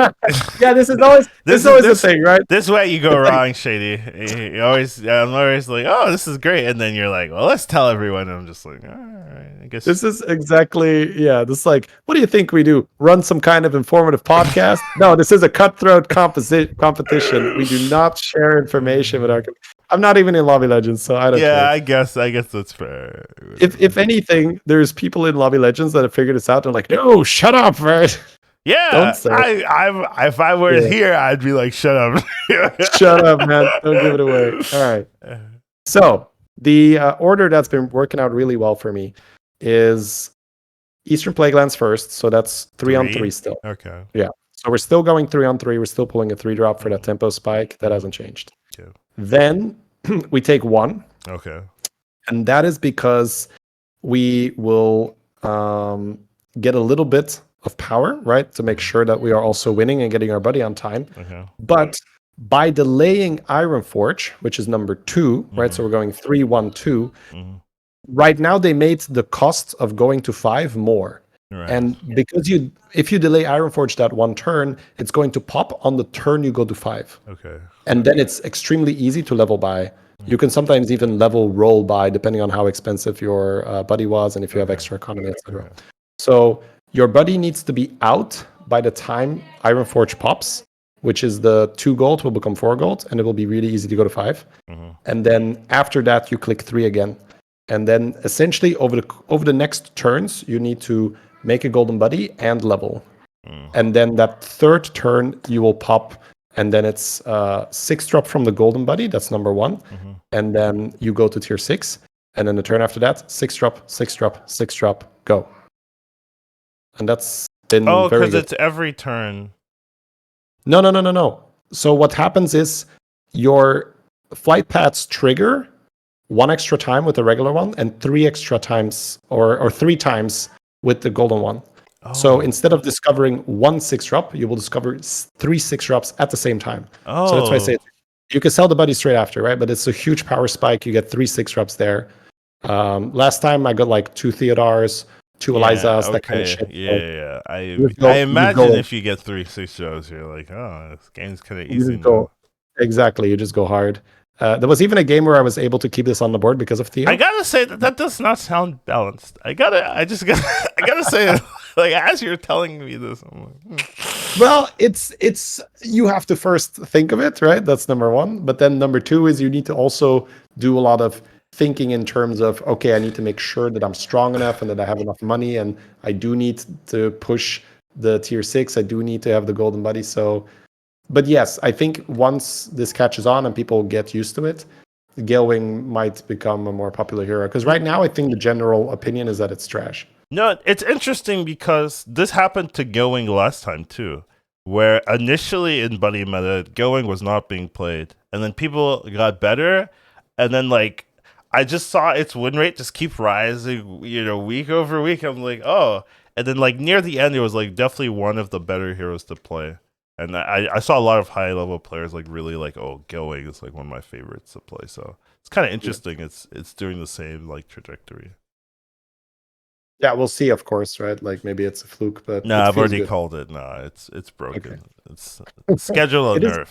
Yeah, this is always the thing, right? this way you go It's like wrong, Shady. You always, I'm always like, oh, this is great, and then you're like, well, let's tell everyone. And I'm just like, all right, I guess. this is exactly this is like, what do you think we do? Run some kind of informative podcast? No, this is a cutthroat competition. We do not share information with our. I'm not even in Lobby Legends, so I don't Yeah, care. I guess that's fair. If anything, there's people in Lobby Legends that have figured this out and like, no, shut up, right? Don't Yeah, say it. I if I were Yeah. here, I'd be like, shut up. Shut up, man. Don't give it away. All right. So the order that's been working out really well for me is Eastern Plaguelands first. So that's 3-on-3 still. Okay. Yeah. So we're still going 3-on-3. We're still pulling a 3-drop for that tempo spike. That hasn't changed. Okay. Then we take 1. Okay. And that is because we will get a little bit of power, right? To make sure that we are also winning and getting our buddy on time. Okay. But by delaying Ironforge, which is number 2, right? So we're going 3-1-2. Right now, they made the cost of going to 5 more. Right. And because if you delay Ironforge that 1 turn, it's going to pop on the turn you go to 5. Okay. And then it's extremely easy to level by. You can sometimes even level roll by, depending on how expensive your buddy was and if you have extra economy, etc. So your buddy needs to be out by the time Ironforge pops, which is the 2 gold will become 4 gold, and it will be really easy to go to 5. And then after that, you click 3 again. And then essentially over the next turns, you need to make a golden buddy and level. And then that 3rd turn, you will pop, and then it's 6 drop from the golden buddy. That's number 1. And then you go to tier 6. And then the turn after that, 6 drop, 6 drop, 6 drop, go. And that's been very because good. it's every turn. No. So what happens is your flight paths trigger 1 extra time with the regular one and 3 extra times or 3 times with the golden one. So instead of discovering 1 6-drop, you will discover 3 6-drops at the same time. So that's why I say you can sell the buddy straight after, right? But it's a huge power spike. You get 3 6-drops there. Last time I got like 2 Theodars, 2 Elizas, that kind of shit. Yeah. I imagine if you get 3 6-drops, you're like, oh, this game's kind of easy. Exactly, you just go hard. There was even a game where I was able to keep this on the board because of Theo. I gotta say that does not sound balanced. I gotta say it. Like as you're telling me this, I'm like, Well, it's you have to first think of it, right? That's number 1. But then number 2 is you need to also do a lot of thinking in terms of, okay, I need to make sure that I'm strong enough and that I have enough money, and I do need to push the tier 6. I do need to have the golden buddy. So, but yes, I think once this catches on and people get used to it, Galewing might become a more popular hero. Because right now, I think the general opinion is that it's trash. No, it's interesting because this happened to Going last time too, where initially in Buddy Meta, Going was not being played, and then people got better, and then like I just saw its win rate just keep rising, week over week. I'm like, oh, and then like near the end, it was like definitely one of the better heroes to play, and I saw a lot of high level players like really like, oh, Going is like one of my favorites to play. So it's kind of interesting. Yeah. It's doing the same like trajectory. Yeah, we'll see, of course, right? Like maybe it's a fluke, but no, I've already called it. No, it's broken. Okay. It's schedule a nerf.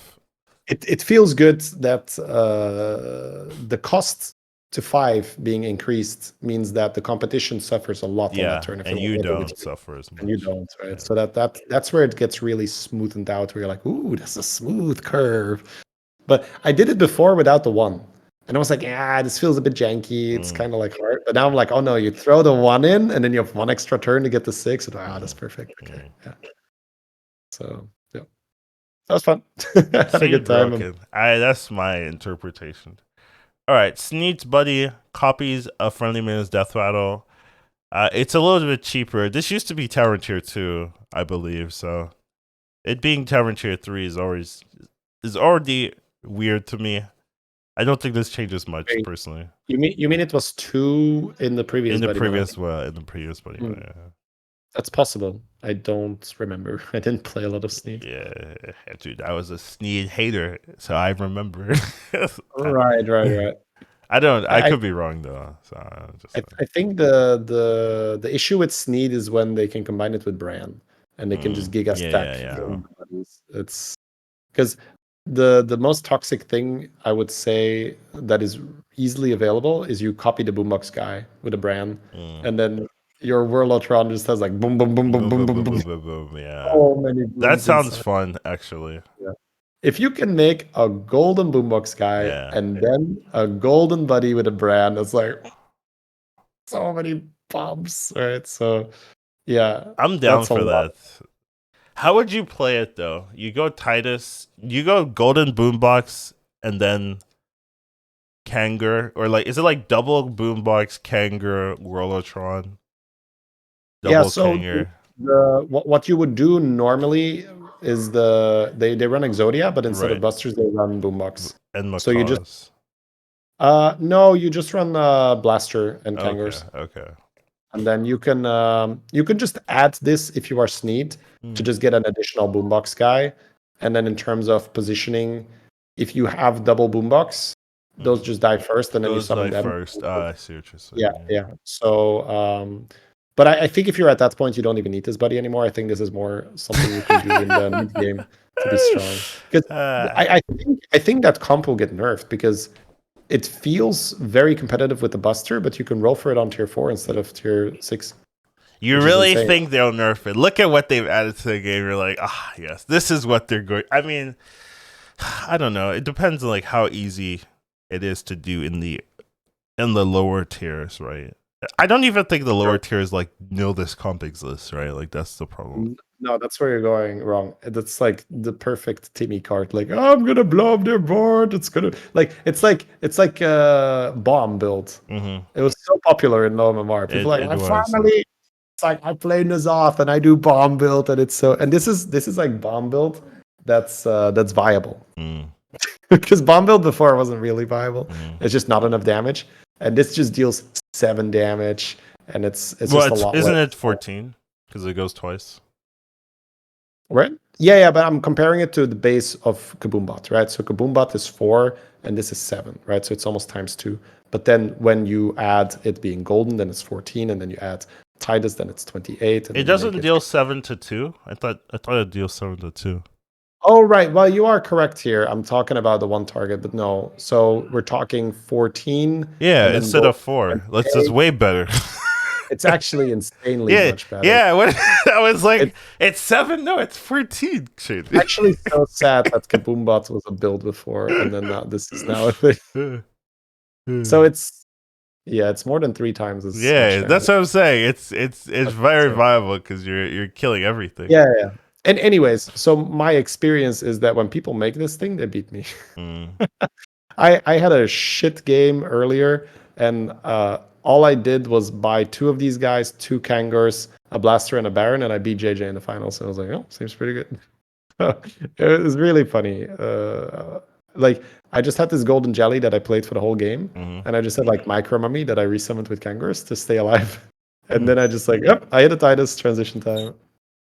It feels good that the cost to 5 being increased means that the competition suffers a lot on that turn. And you don't suffer as much. And you don't, right? Yeah. So that's where it gets really smoothened out, where you're like, ooh, that's a smooth curve. But I did it before without the 1. And I was like, this feels a bit janky. It's kind of like hard. But now I'm like, oh no, you throw the 1 in, and then you have 1 extra turn to get the 6. And that's perfect. Okay, yeah. So yeah, that was fun. Had a good time. That's my interpretation. All right, Sneed's Buddy copies a Friendly Minute's Death Rattle. It's a little bit cheaper. This used to be Tavern Tier 2, I believe. So it being Tavern Tier 3 is already weird to me. I don't think this changes much, personally. You mean it was 2 in the previous? In the previous Buddy. Yeah. That's possible. I don't remember. I didn't play a lot of Sneed. Yeah, dude, I was a Sneed hater, so I remember. Right. I don't. I I could be wrong though. So just I think the issue with Sneed is when they can combine it with Bran and they can just giga yeah, stack yeah. golden buddies. It's because the most toxic thing I would say that is easily available is you copy the boombox guy with a Bran, Mm. and then your Warlotron just has like boom boom boom boom Boom, boom boom, boom boom, boom, boom, boom, boom. Yeah, so many that booms sounds inside. fun, actually. Yeah. If you can make a golden boombox guy Yeah, and then a golden buddy with a Bran, it's like so many bombs, right? So yeah, I'm down that's a for lot. that. How would you play it though? You go Titus, you go Golden Boombox, and then Kangur, or like, is it like double Boombox, Kangur, Warlotron, Yeah, double so Kangur? what you would do normally is they run Exodia, but instead of Right, Busters they run Boombox. and So you just Macaws. no, you just run Blaster and Okay, Kangurs. okay. And then you can just add this if you are Sneed to Hmm. just get an additional boombox guy. And then in terms of positioning, if you have double boombox, those Mhm. just die first, and then you Those summon die them. first. I see what you're Yeah, saying. yeah. So, but I think if you're at that point, you don't even need this buddy anymore. I think this is more something you can do in the mid game to be strong. Because Uh, I think that comp will get nerfed because it feels very competitive with the Buster, but you can roll for it on tier 4 instead of tier 6, you which is really insane. think they'll nerf it? Look at what they've added to the game. You're like, ah, yes, this is what they're going. I mean, I don't know. It depends on like how easy it is to do in the lower tiers, right? I don't even think the lower tiers like know this comp exists, right? Like that's the problem. No, that's where you're going wrong. That's like the perfect Timmy card. Like, oh, I'm gonna blow up their board. It's gonna it's like bomb build. Mm-hmm. It was so popular in low MMR. People are like, It I was. finally. It's like I play Nazoth and I do bomb build, and it's so. And this is like bomb build that's viable Mm, because bomb build before wasn't really viable. mm. It's just not enough damage, and this just deals 7 damage, and it's Well, just a lot isn't less. it 14 because it goes twice? Right? Yeah, yeah, but I'm comparing it to the base of Kaboombot, right? So Kaboombot is 4 and this is 7, right? So it's almost times 2. But then when you add it being golden, then it's 14, and then you add Titus, then it's 28. And It then you make doesn't it. deal 7-2. I thought it deals 7-2. Oh, right. Well, you are correct here. I'm talking about the one target, but no. So we're talking 14 Yeah, and then instead gold of 4. That's 28. way better. It's actually insanely Yeah, much better. yeah. What I was like, It's it's 7. No, it's 14. Shit. actually so sad that Kaboombot was a build before, and then this is now a thing. So it's more than 3 times as much Yeah, that's damage. what I'm saying. It's That's very insane. viable because you're killing everything. Yeah, yeah. And anyways, so my experience is that when people make this thing, they beat me. Mm. I had a shit game earlier, and all I did was buy 2 of these guys, 2 Kangurs, a Blaster, and a Baron, and I beat JJ in the finals. So I was like, oh, seems pretty good. It was really funny. Like I just had this golden jelly that I played for the whole game, Mm-hmm. and I just had like micro mummy that I resummoned with Kangurs to stay alive. And then I just like, yep, I hit a Titus transition time.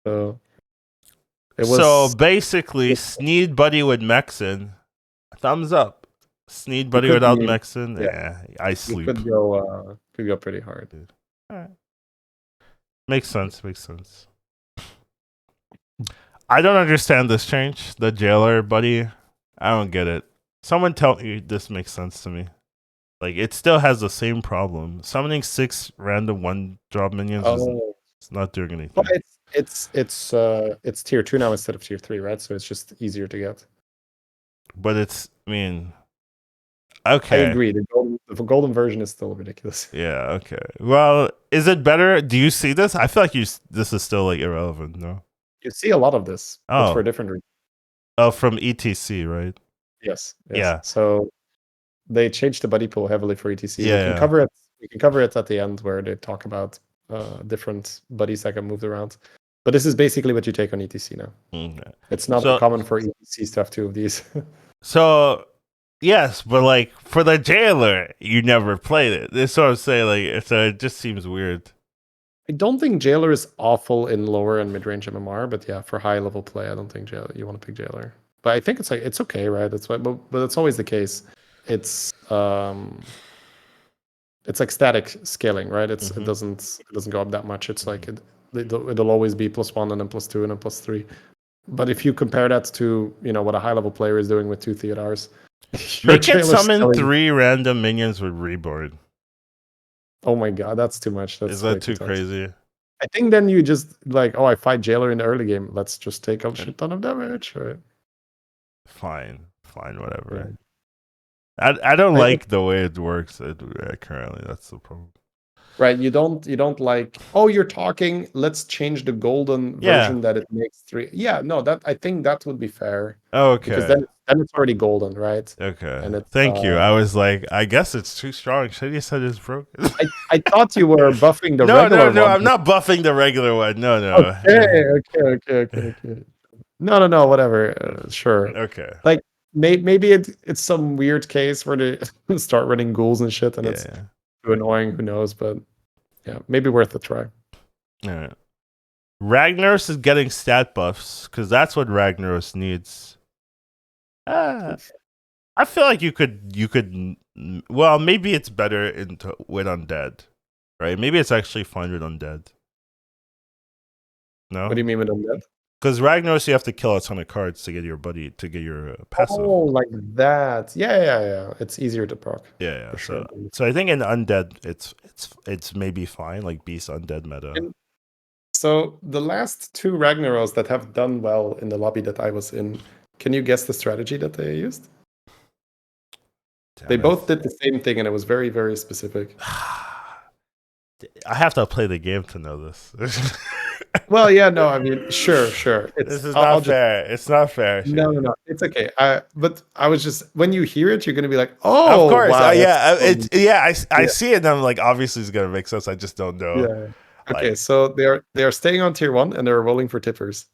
So it So was basically, Sneed Buddy with Mexin, thumbs up. Sneed you Buddy could without be Mexin, yeah, I you sleep. could go pretty hard. Alright. Makes sense. Makes sense. I don't understand this change. The jailer buddy, I don't get it. Someone tell me this makes sense to me. Like it still has the same problem. Summoning 6 random 1-drop minions is Oh, it's not doing well, anything. it's tier 2 now instead of tier 3, right? So it's just easier to get. But it's, I mean, I okay. agree. The golden version is still ridiculous. Yeah, okay. Well, is it better? Do you see this? I feel like this is still like irrelevant, no? You see a lot of this, but for a Oh. different reason. Oh, from ETC, right? Yes, yes. Yeah. So they changed the buddy pool heavily for ETC. Yeah, We can yeah. cover it. We can cover it at the end where they talk about different buddies that get moved around. But this is basically what you take on ETC now. Okay. It's not So- common for ETCs to have 2 of these. So yes, but like for the jailer, you never played it. That's what I'm saying. Like, so it just seems weird. I don't think Jailer is awful in lower and mid range MMR, but yeah, for high level play, I don't think you want to pick Jailer. But I think it's okay, right? That's why, but it's always the case. It's it's like static scaling, right? It Mhm. doesn't go up that much. It's like it'll always be +1 and then +2 and then +3. But if you compare that to what a high level player is doing with 2 Theodars, your Make it jailer summon scaling. 3 random minions with Reborn. Oh my god, that's too much. That's Is way that too too toxic. crazy? I think then you just like, I fight jailer in the early game. Let's just take a shit ton of damage. Right? Fine, whatever. Yeah. I don't like the way it works currently. That's the problem. Right, you don't like, you're talking, let's change the golden version that it makes 3. Yeah, no, that I think that would be fair. Because Okay. then it's already golden, right? Okay. And it's Thank you. I was like, I guess it's too strong. Should you said it's broken? I thought you were buffing the No, regular one. I'm not buffing the regular one. No. Okay. No, whatever. Sure. Okay. Like maybe it's some weird case where they start running ghouls and shit, and it's Yeah. too annoying. Who knows? But yeah, maybe worth a try. All right. Ragnaros is getting stat buffs because that's what Ragnaros needs. I feel like you could. Well, maybe it's better with undead, right? Maybe it's actually fine with undead. No. What do you mean with undead? Because Ragnaros, you have to kill a ton of cards to get your passive. Oh, like that. Yeah. It's easier to proc. Yeah. Sure. So I think in undead, it's maybe fine, like beast undead meta. So the last 2 Ragnaros that have done well in the lobby that I was in, can you guess the strategy that they used? They both did the same thing, and it was very, very specific. I have to play the game to know this. Well, yeah, no, I mean, sure. This is not fair. It's not fair. No, it's okay. But I was just, when you hear it, you're gonna be like, oh, of course, wow, I see it, and I'm like, obviously, it's gonna make sense. I just don't know. Yeah. Okay, so they're staying on tier 1 and they're rolling for tippers,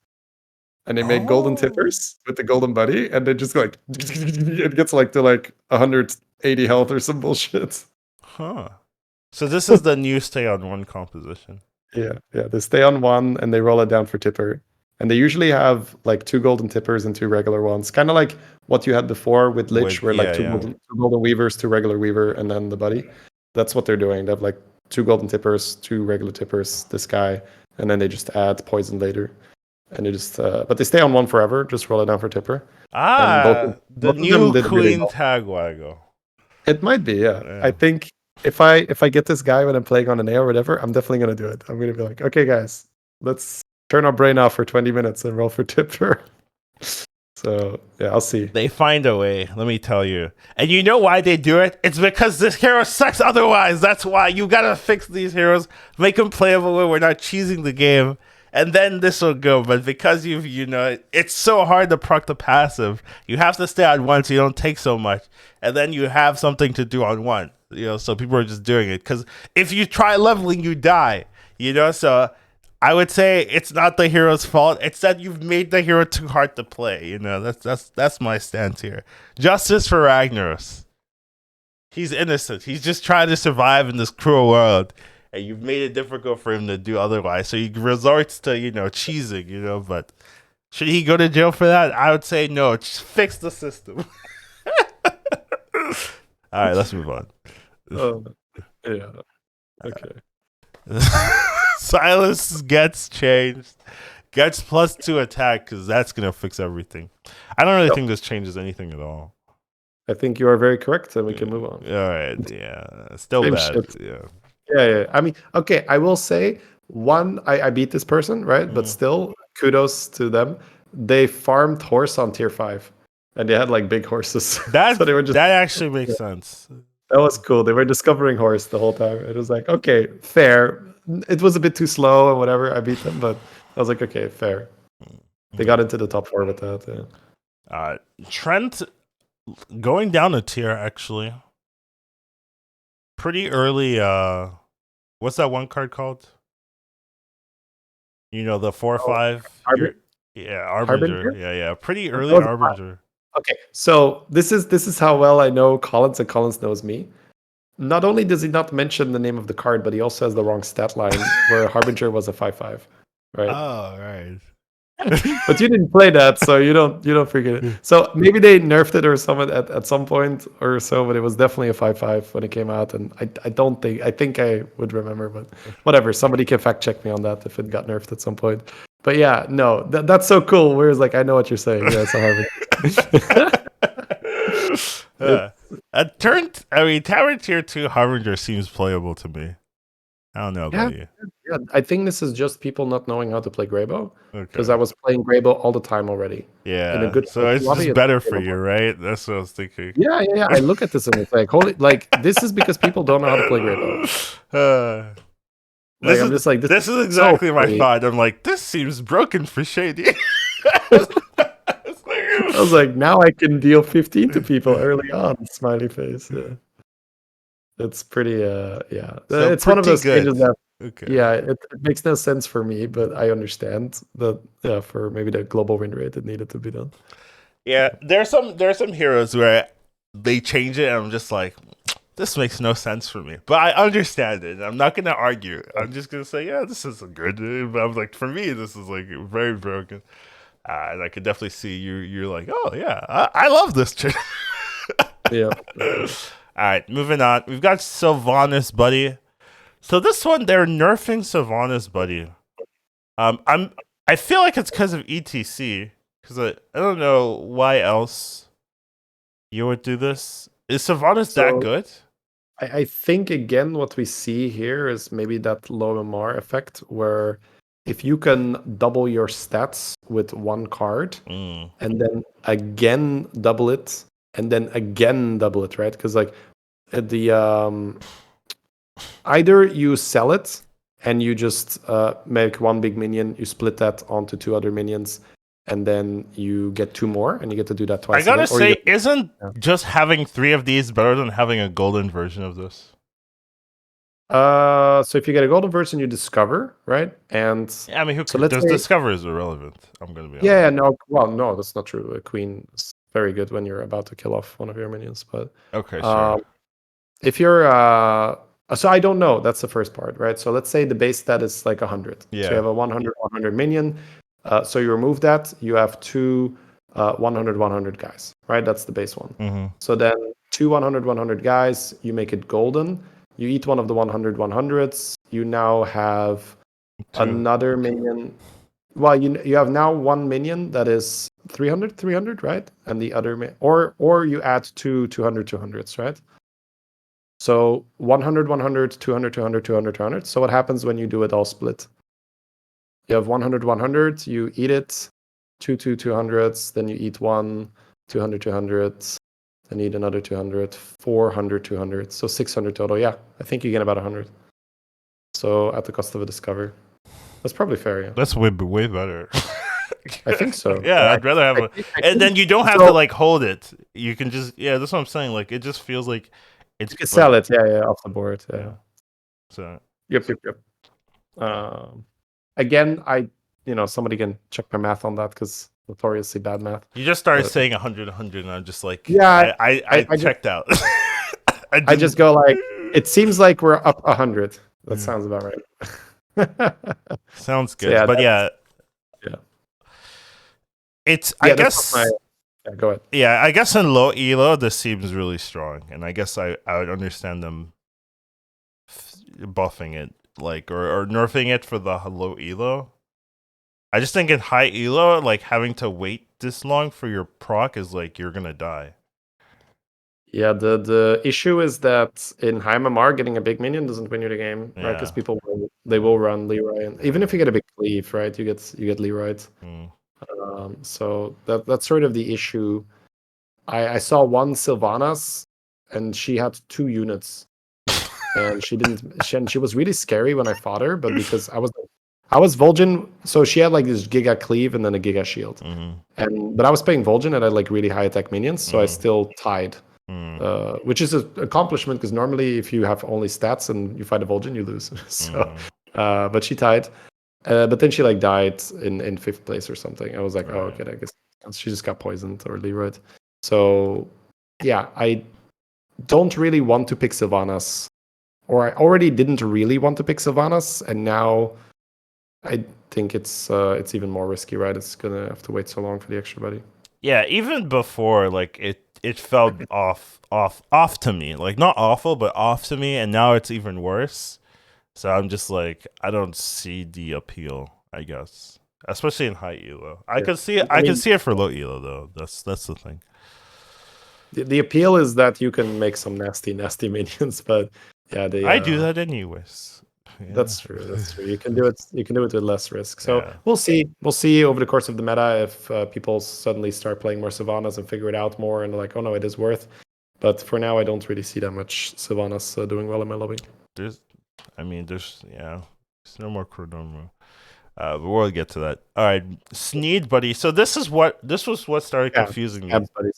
and they made golden tippers with the golden buddy, and they just go like, it gets like to like 180 health or some bullshit. Huh. So this is the new stay on 1 composition. Yeah. They stay on 1 and they roll it down for tipper. And they usually have like 2 golden tippers and 2 regular ones. Kind of like what you had before with Lich, where like 2 golden weavers, 2 regular weaver, and then the buddy. That's what they're doing. They have like 2 golden tippers, 2 regular tippers, this guy, and then they just add poison later. And they just, but they stay on 1 forever. Just roll it down for tipper. The new Queen Tagwago. It might be, yeah. I think if I get this guy when I'm playing on an A or whatever, I'm definitely gonna do it. I'm gonna be like, okay, guys, let's turn our brain off for 20 minutes and roll for tipper. So yeah, I'll see. They find a way, let me tell you. And you know why they do it? It's because this hero sucks otherwise. That's why. You gotta fix these heroes, make them playable where we're not cheesing the game, and then this will go. But because it's so hard to proc the passive, you have to stay on 1 so you don't take so much, and then you have something to do on 1. So people are just doing it because if you try leveling, you die. So I would say it's not the hero's fault. It's that you've made the hero too hard to play. That's my stance here. Justice for Ragnaros. He's innocent. He's just trying to survive in this cruel world, and you've made it difficult for him to do otherwise. So he resorts to cheesing. But should he go to jail for that? I would say no. Just fix the system. All right, let's move on. Yeah. Okay. Silas gets changed. Gets +2 attack because that's gonna fix everything. I don't really think this changes anything at all. I think you are very correct, and we can move on. All right. Yeah. Still Same bad. shit. Yeah. Yeah. I mean, okay. I will say I beat this person, right? But still, kudos to them. They farmed horse on tier 5, and they had like big horses. So they were that actually makes sense. That was cool. They were discovering horse the whole time. It was like, okay, fair. It was a bit too slow and whatever. I beat them, but I was like, okay, fair. They got into the top 4 with that. Yeah. Trent going down a tier actually. Pretty early. What's that one card called? The 4/5. Harbinger. Yeah. Pretty early Harbinger. Okay, so this is how well I know Collins, and Collins knows me. Not only does he not mention the name of the card, but he also has the wrong stat line where Harbinger was a 5/5, right? Oh, right. But you didn't play that, so you don't forget it. So maybe they nerfed it or something at some point or so, but it was definitely a 5-5 when it came out, and I think I would remember, but whatever. Somebody can fact check me on that if it got nerfed at some point. But yeah, no, that's so cool. Whereas like I know what you're saying. Yeah, it's a Harvard. I mean, Tower Tier 2 Harbinger seems playable to me. I don't know Yeah, about you. yeah. I think this is just people not knowing how to play Greybow, because Okay. I was playing Greybow all the time already. In a Yeah. good So it's lobby, just it's better for playable. you, right? That's what I was thinking. Yeah. I look at this and it's like, holy, like this is because people don't know how to play Greybow. Uh, Like this I'm is just like, this this is is so exactly my free. thought. I'm like, this seems broken for Shady. I was like, now I can deal 15 to people early on. Smiley face. Yeah. It's pretty. Yeah. So It's one of pretty those good. changes that. Okay. Yeah, it makes no sense for me, but I understand that. Yeah, for maybe the global win rate, it needed to be done. Yeah, there's some heroes where they change it and I'm just like, this makes no sense for me. But I understand it. I'm not gonna argue. I'm just gonna say, yeah, this is good. But I'm like, for me, this is like very broken. And I could definitely see you're like, oh yeah, I love this chick. Yeah. All right, moving on. We've got Sylvanas Buddy. So this one, they're nerfing Sylvanas Buddy. I feel like it's because of ETC. Because I don't know why else you would do this. Is Sylvanas that good? I think again what we see here is maybe that low MR effect where if you can double your stats with one card and then again double it and then again double it, right? Because like the either you sell it and you just make one big minion, you split that onto two other minions, and then you get two more, and you get to do that twice. I gotta again, say, isn't just having 3 of these better than having a golden version of this? So if you get a golden version, you discover, right? And I mean, so let's say, discover is irrelevant. I'm gonna be honest. yeah, no, well, no, that's not true. A queen is very good when you're about to kill off one of your minions, but Okay, sure. if you're so I don't know. That's the first part, right? So let's say the base stat is like 100. Yeah. So you have a 100 minion. So you remove that. You have two 100 guys, right? That's the base one. Mm-hmm. So then two 100 guys, you make it golden. You eat one of the 100s. You now have another minion. Well, you have now one minion that is 300, right? And the other or you add two 200s, right? So 100, 200, 200. So what happens when you do it all split? You have 100, you eat it, two 200s, then you eat one 200, then eat another 200, 400. So 600 total. Yeah, I think you get about 100. So at the cost of a discover. That's probably fair, yeah. That's way better. I think so. Yeah, I'd rather have and then you don't have to like hold it. You can just that's what I'm saying. Like it just feels like it's you can sell it, yeah, off the board. Yeah. So Yep. Again, somebody can check my math on that because notoriously bad math. You just started saying 100, and I'm just like, yeah, I checked out. I just go like, it seems like we're up 100. That sounds about right. Sounds good, so but yeah. It's I guess. Go ahead. Yeah, I guess in low elo this seems really strong, and I guess I would understand them buffing it like or nerfing it for the low elo. I just think in high elo, like having to wait this long for your proc is like you're gonna die. Yeah, the issue is that in high MMR, getting a big minion doesn't win you the game, right? Because people will run Leroy, and even if you get a big cleave, right, you get Leroy. So that's sort of the issue. I saw one Sylvanas, and she had 2 units, and she was really scary when I fought her, but because I was Vol'jin, so she had like this Giga Cleave and then a Giga Shield, but I was playing Vol'jin and I had like really high attack minions, so I still tied, which is an accomplishment because normally if you have only stats and you fight a Vol'jin, you lose. So, but she tied. But then she like died in 5th place or something. I was like, oh, okay, I guess she just got poisoned or Leroy. So yeah, I don't really want to pick Sylvanas, or I already didn't really want to pick Sylvanas, and now I think it's even more risky, right? It's gonna have to wait so long for the extra buddy. Yeah, even before, like it felt off to me. Like not awful, but off to me, and now it's even worse. So I'm just like, I don't see the appeal, I guess. Especially in high elo. I Yeah. could see it I can mean, see it for low elo though. That's the thing. the appeal is that you can make some nasty minions, but yeah, I do that anyways. Yeah. that's true. That's true. You can do it. You can do it with less risk. So Yeah. we'll see. We'll see over the course of the meta if people suddenly start playing more Sylvanas and figure it out more, and like, oh no, it is worth. But for now, I don't really see that much Sylvanas doing well in my lobby. There's no more Chronomo. But we'll get to that. All right, Sneed buddy. So this was what started confusing me. Scabs buddy.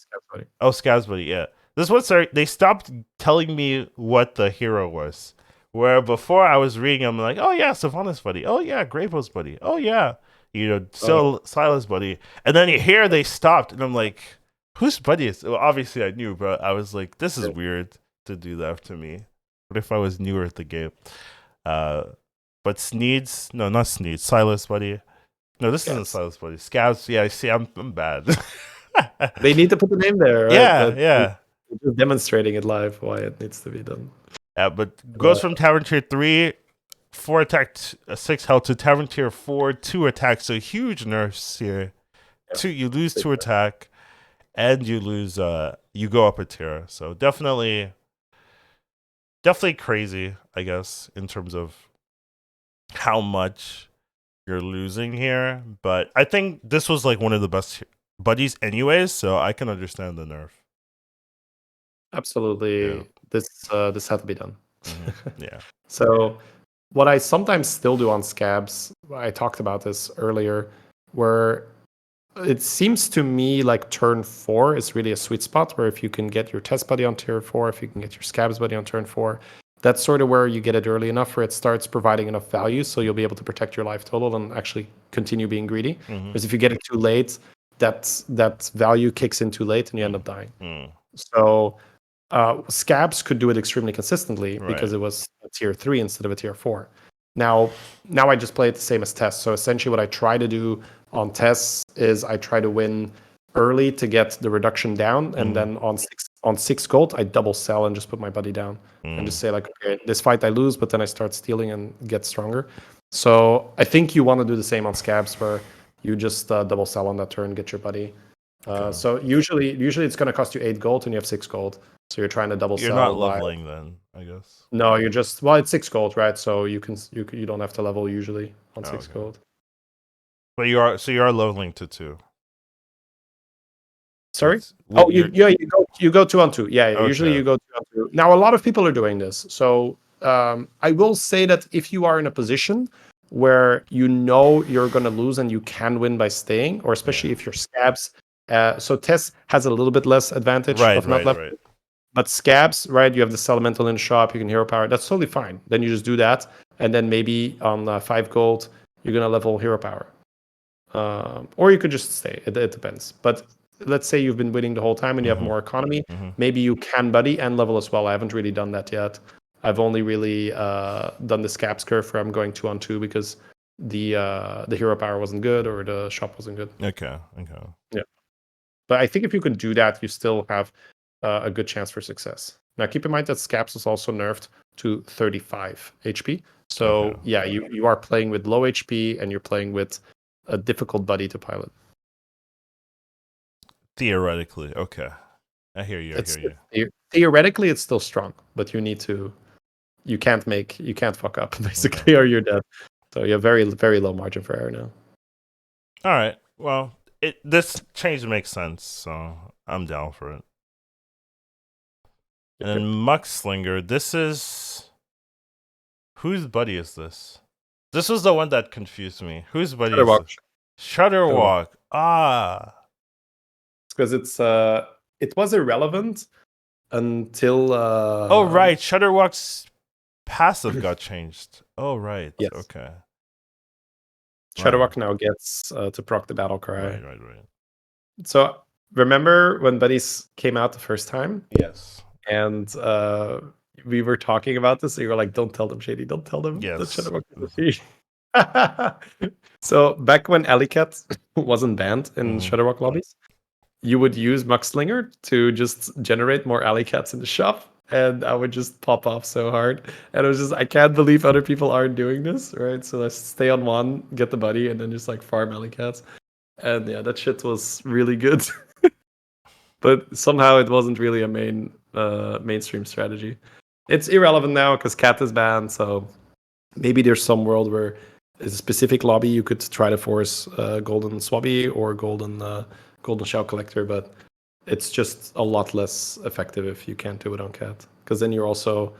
Oh, Scabs buddy. Yeah, this is what started. They stopped telling me what the hero was. Where before I was reading, I'm like, oh yeah, Sylvanas buddy. Oh yeah, Gravos buddy. Oh yeah, Silas buddy. And then here they stopped, and I'm like, whose buddy is? Well, obviously I knew, but I was like, this is weird to do that to me. What if I was newer at the game? But Sneeds, no, not Sneeds, Silas buddy. No, this isn't Silas buddy. Scabs, yeah, see, I'm bad. They need to put the name there, right? Yeah. Just demonstrating it live why it needs to be done. Yeah, but goes from Tavern Tier 3, 4 attack, 6 health to Tavern Tier 4, 2 attack. So huge nerfs here. Yeah. You lose 2 attack, and you lose, you go up a tier. So definitely crazy, I guess, in terms of how much you're losing here. But I think this was like one of the best buddies anyways, so I can understand the nerf. Absolutely. Yeah. This had to be done. Mm-hmm. Yeah. So what I sometimes still do on Scabs, I talked about this earlier, where it seems to me like turn 4 is really a sweet spot where if you can get your test buddy on tier 4, if you can get your Scabs buddy on turn 4, that's sort of where you get it early enough where it starts providing enough value so you'll be able to protect your life total and actually continue being greedy. Mm-hmm. Because if you get it too late, that value kicks in too late and you end up dying. Mm. So Scabs could do it extremely consistently because it was a tier 3 instead of a tier 4. Now I just play it the same as tests. So essentially what I try to do on tests is I try to win early to get the reduction down, and then on 6 gold I double sell and just put my buddy down and just say like, okay, this fight I lose, but then I start stealing and get stronger. So I think you want to do the same on Scabs where you just double sell on that turn, get your buddy. So usually it's going to cost you 8 gold and you have 6 gold. So you're trying to double sell. You're not leveling then, I guess. No, you're just it's 6 gold, right? So you don't have to level usually on 6 gold. But you are leveling to 2. Sorry? You go 2 on 2. Yeah, okay. Usually you go 2 on 2. Now a lot of people are doing this. So I will say that if you are in a position where you know you're going to lose and you can win by staying, or especially if you're Scabs, so Tess has a little bit less advantage of not leveling. Right. But Scabs, right, you have the Elemental in the shop, you can hero power. That's totally fine. Then you just do that. And then maybe on 5 gold, you're going to level hero power. Or you could just stay. It depends. But let's say you've been winning the whole time and you have more economy. Maybe you can buddy and level as well. I haven't really done that yet. I've only really done the Scabs curve where I'm going 2 on 2 because the hero power wasn't good or the shop wasn't good. Okay. Yeah. But I think if you can do that, you still have a good chance for success. Now, keep in mind that Scabs was also nerfed to 35 HP. So, yeah, you are playing with low HP and you're playing with a difficult buddy to pilot. Theoretically, okay. I hear you. Theoretically, it's still strong, but you can't fuck up, basically, or you're dead. So you have very, very low margin for error now. All right. Well, this change makes sense, so I'm down for it. And then Muckslinger, this is... Whose buddy is this? This was the one that confused me. Whose buddy is this? Shudderwalk. Because it was irrelevant until... Oh, right. Shudderwalk's passive got changed. Oh, right. Yes. Okay. Shudderwalk now gets to proc the battle cry. Right. So, remember when buddies came out the first time? Yes. And we were talking about this, and you were like, don't tell them, Shady. Don't tell them that Shudderwalk is a fee. So back when Alleycat wasn't banned in Mhm. Shutterwalk lobbies, you would use Muckslinger to just generate more Alleycats in the shop, and I would just pop off so hard. And it was just, I can't believe other people aren't doing this, right? So let's stay on one, get the buddy, and then just like farm Alleycats. And yeah, that shit was really good. But somehow it wasn't really a mainstream strategy. It's irrelevant now because Cat is banned, so maybe there's some world where it's a specific lobby you could try to force golden swabby or golden shell collector, but it's just a lot less effective if you can't do it on Cat, because then you're also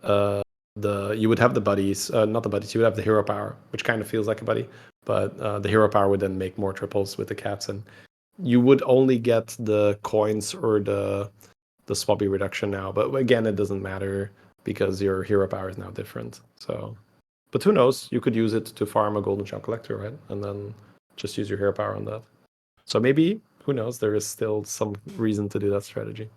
you would have the buddies, not the buddies, you would have the hero power, which kind of feels like a buddy, but the hero power would then make more triples with the cats, and you would only get the coins or the swabby reduction now. But again, it doesn't matter because your hero power is now different. So, but who knows? You could use it to farm a golden shell collector, right? And then just use your hero power on that. So maybe, who knows? There is still some reason to do that strategy.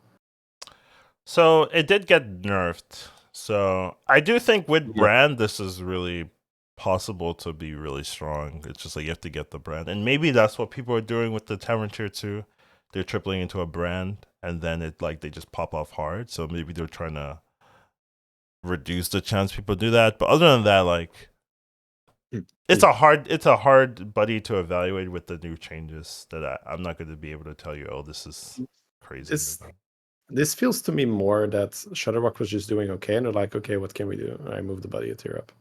So it did get nerfed. So I do think with Yeah. brand, this is really possible to be really strong. It's just like you have to get the brand, and maybe that's what people are doing with the Tavern Tier 2. They're tripling into a brand, and then it like they just pop off hard. So maybe they're trying to reduce the chance people do that. But other than that, like it's a hard buddy to evaluate with the new changes that I'm not going to be able to tell you. Oh, this is crazy. This feels to me more that Shutterwalk was just doing okay, and they're like, okay, what can we do? And I move the buddy a tier up.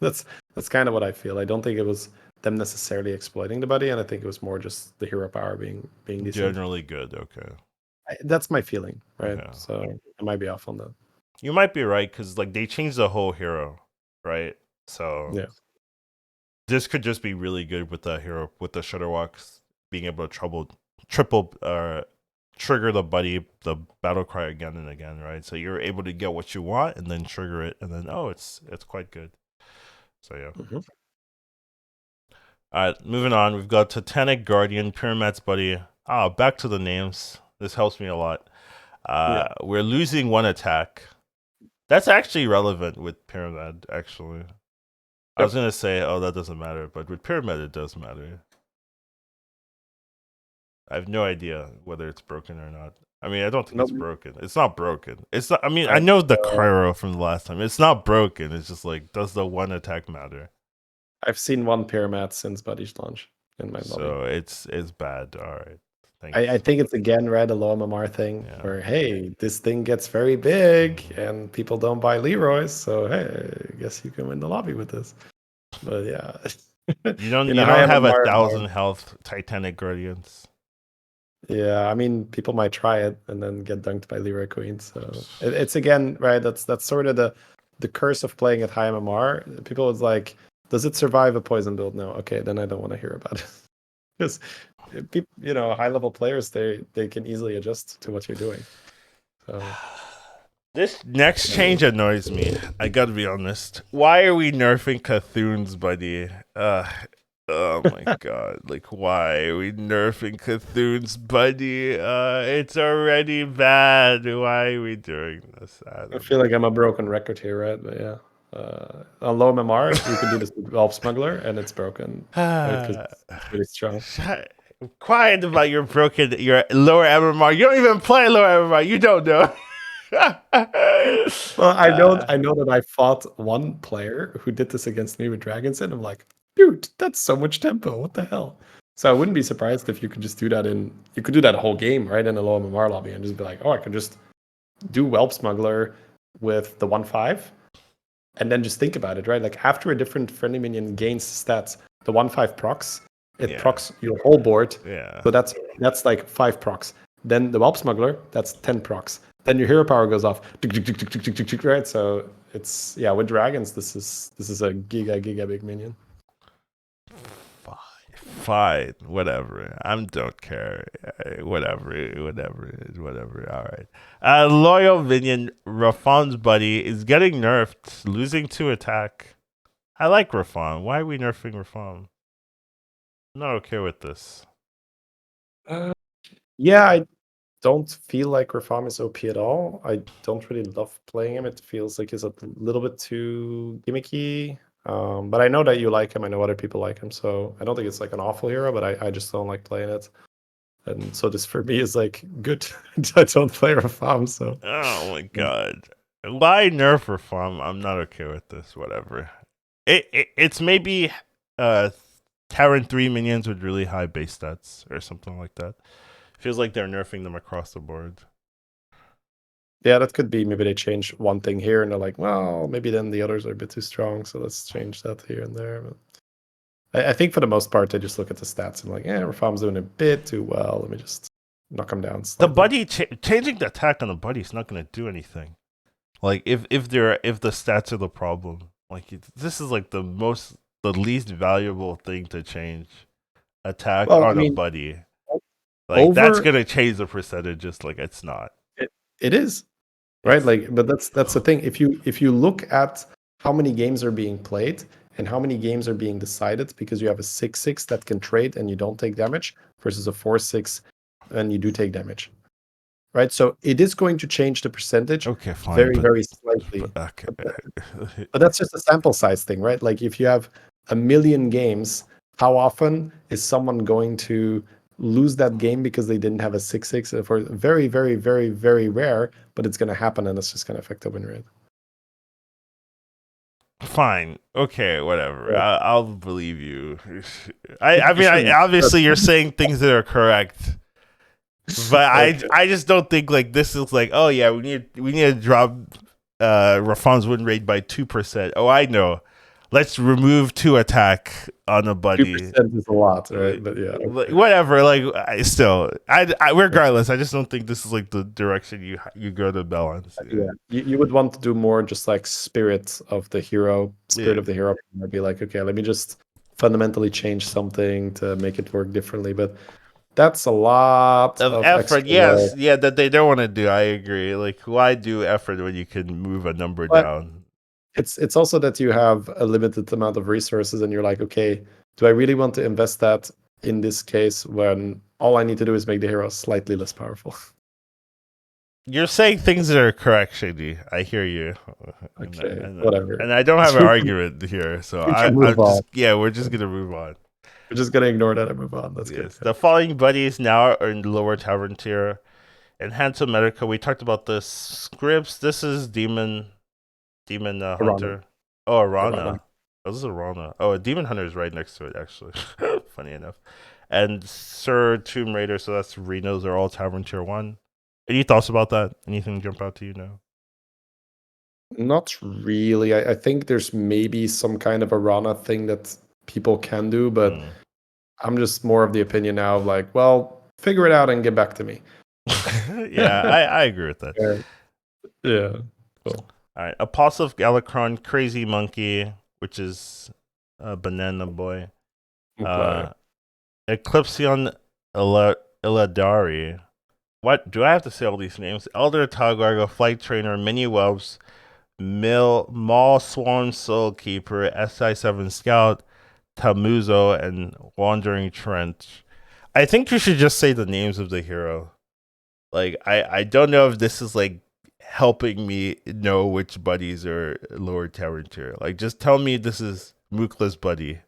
that's kind of what I feel. I don't think it was them necessarily exploiting the buddy, and I think it was more just the hero power being decent. Generally good. Okay. That's my feeling, right? Okay. So I might be off on that. You might be right because like they changed the whole hero, right? So Yeah. this could just be really good with the hero with the Shutterwalks being able to triple trigger the buddy the battle cry again and again, right? So you're able to get what you want and then trigger it, and then it's quite good. So yeah. Mm-hmm. All right, moving on. We've got Titanic Guardian, Pyramid's buddy. Back to the names. This helps me a lot. We're losing one attack. That's actually relevant with Pyramid, actually. I was going to say, oh, that doesn't matter, but with Pyramid, it does matter. I have no idea whether it's broken or not. I mean, I don't think it's broken. It's not broken. It's not. I mean, I know the Cairo from the last time. It's not broken. It's just like, does the one attack matter? I've seen one Pyramid since Buddy's launch in my lobby. So it's bad. All right. I think it's again, right, a low MMR thing where, hey, this thing gets very big and people don't buy Leroy's, so hey, I guess you can win the lobby with this. But yeah. You don't have 1,000 health Titanic Guardians. Yeah, I mean, people might try it and then get dunked by Leroy Queen. So it's again, right, that's sort of the curse of playing at high MMR. People was like, does it survive a poison build? No. Okay, then I don't want to hear about it. Because people, high level players, they can easily adjust to what you're doing. So this next change annoys me. I gotta be honest. Why are we nerfing Cthulhu's buddy? Oh my god! Like, why are we nerfing Cthulhu's buddy? It's already bad. Why are we doing this? I feel like I'm a broken record here, right? But yeah. On low MMR, you can do this with Valve Smuggler, and it's broken. Right? It's really strong. Quiet about your lower MMR. You don't even play lower MMR. You don't know. Well, I know that I fought one player who did this against me with Dragons, and I'm like, dude, that's so much tempo. What the hell? So I wouldn't be surprised if you could just do that you could do that a whole game, right, in a low MMR lobby, and just be like, oh, I could just do Whelp Smuggler with the 1/5. And then just think about it, right? Like after a different friendly minion gains stats, the 1/5 procs, it procs your whole board. Yeah. So that's like 5 procs. Then the Whelp Smuggler, that's 10 procs. Then your hero power goes off, right? So it's with dragons. This is a giga big minion. Fine, whatever. I don't care. Whatever. All right. Loyal minion Rafon's buddy is getting nerfed, losing 2 attack. I like Rafon. Why are we nerfing Rafon? I'm not okay with this. Yeah, I don't feel like Rafon is OP at all. I don't really love playing him. It feels like he's a little bit too gimmicky. But I know that you like him. I know other people like him, so I don't think it's like an awful hero. But I just don't like playing it, and so this for me is like good. I don't play Rafam, so Oh my god. Why nerf or farm? I'm not okay with this. Whatever. It's maybe Terran 3 minions with really high base stats or something like that. Feels like they're nerfing them across the board. yeah, that could be. Maybe they change one thing here, and they're like, well, maybe then the others are a bit too strong, so let's change that here and there. But I think for the most part, they just look at the stats and like, yeah, Rafam's doing a bit too well. Let me just knock him down The slightly. buddy changing the attack on the buddy is not going to do anything. Like if the stats are the problem, like this is like the least valuable thing to change. Attack Well, I on a mean, buddy, like that's over gonna change the percentages. Like it's not. it is right. It's, Like, but that's the thing. If you look at how many games are being played and how many games are being decided because you have a 6/6 that can trade and you don't take damage versus a 4/6 and you do take damage. Right, so it is going to change the percentage okay, fine, very slightly. okay. But that's just a sample size thing, right? Like if you have a million games, how often is someone going to lose that game because they didn't have a 6/6? For very rare, but it's going to happen, and it's just going to affect the win rate. Fine. Okay. Whatever. Yeah. I'll believe you. I mean, obviously, you're saying things that are correct, but I just don't think like this is like, oh yeah, we need to drop Rafon's win rate by 2%. Oh, I know. Let's remove 2 attack on a buddy. 2% is a lot, right? But yeah, okay. Whatever. Like, I regardless, I just don't think this is like the direction you go to balance. Yeah, you would want to do more just like spirit of the hero, of the hero. I'd be like, okay, let me just fundamentally change something to make it work differently. But that's a lot of effort. Yes, yeah, that they don't want to do. I agree. Like, why do effort when you can move a number down? It's also that you have a limited amount of resources, and you're like, okay, do I really want to invest that in this case when all I need to do is make the hero slightly less powerful? You're saying things that are correct, Shady. I hear you. Okay, whatever. And I don't have an argument here, so we're just gonna move on. We're just gonna ignore that and move on. That's good. The following buddies now are in the lower tavern tier. Enhanced Medica, we talked about this. Scripts, this is Demon Hunter. Oh, Arana. Oh, this is Arana. Oh, a Demon Hunter is right next to it, actually. Funny enough. And Sir Tomb Raider, so that's Reno's, are all Tavern Tier 1. Any thoughts about that? Anything jump out to you now? Not really. I think there's maybe some kind of Arana thing that people can do, but I'm just more of the opinion now of like, well, figure it out and get back to me. Yeah, I agree with that. Yeah. Cool. All right, Apostle of Galakron, Crazy Monkey, which is Banana Boy. Okay. Eclipsion Illadari. What do I have to say all these names? Elder Tagargo, Flight Trainer, Mini Whelps, Maul Swarm Soul Keeper, SI7 Scout, Tamuzo, and Wandering Trench. I think you should just say the names of the hero. Like, I don't know if this is like helping me know which buddies are lower tavern tier. Like, just tell me this is Mookla's buddy.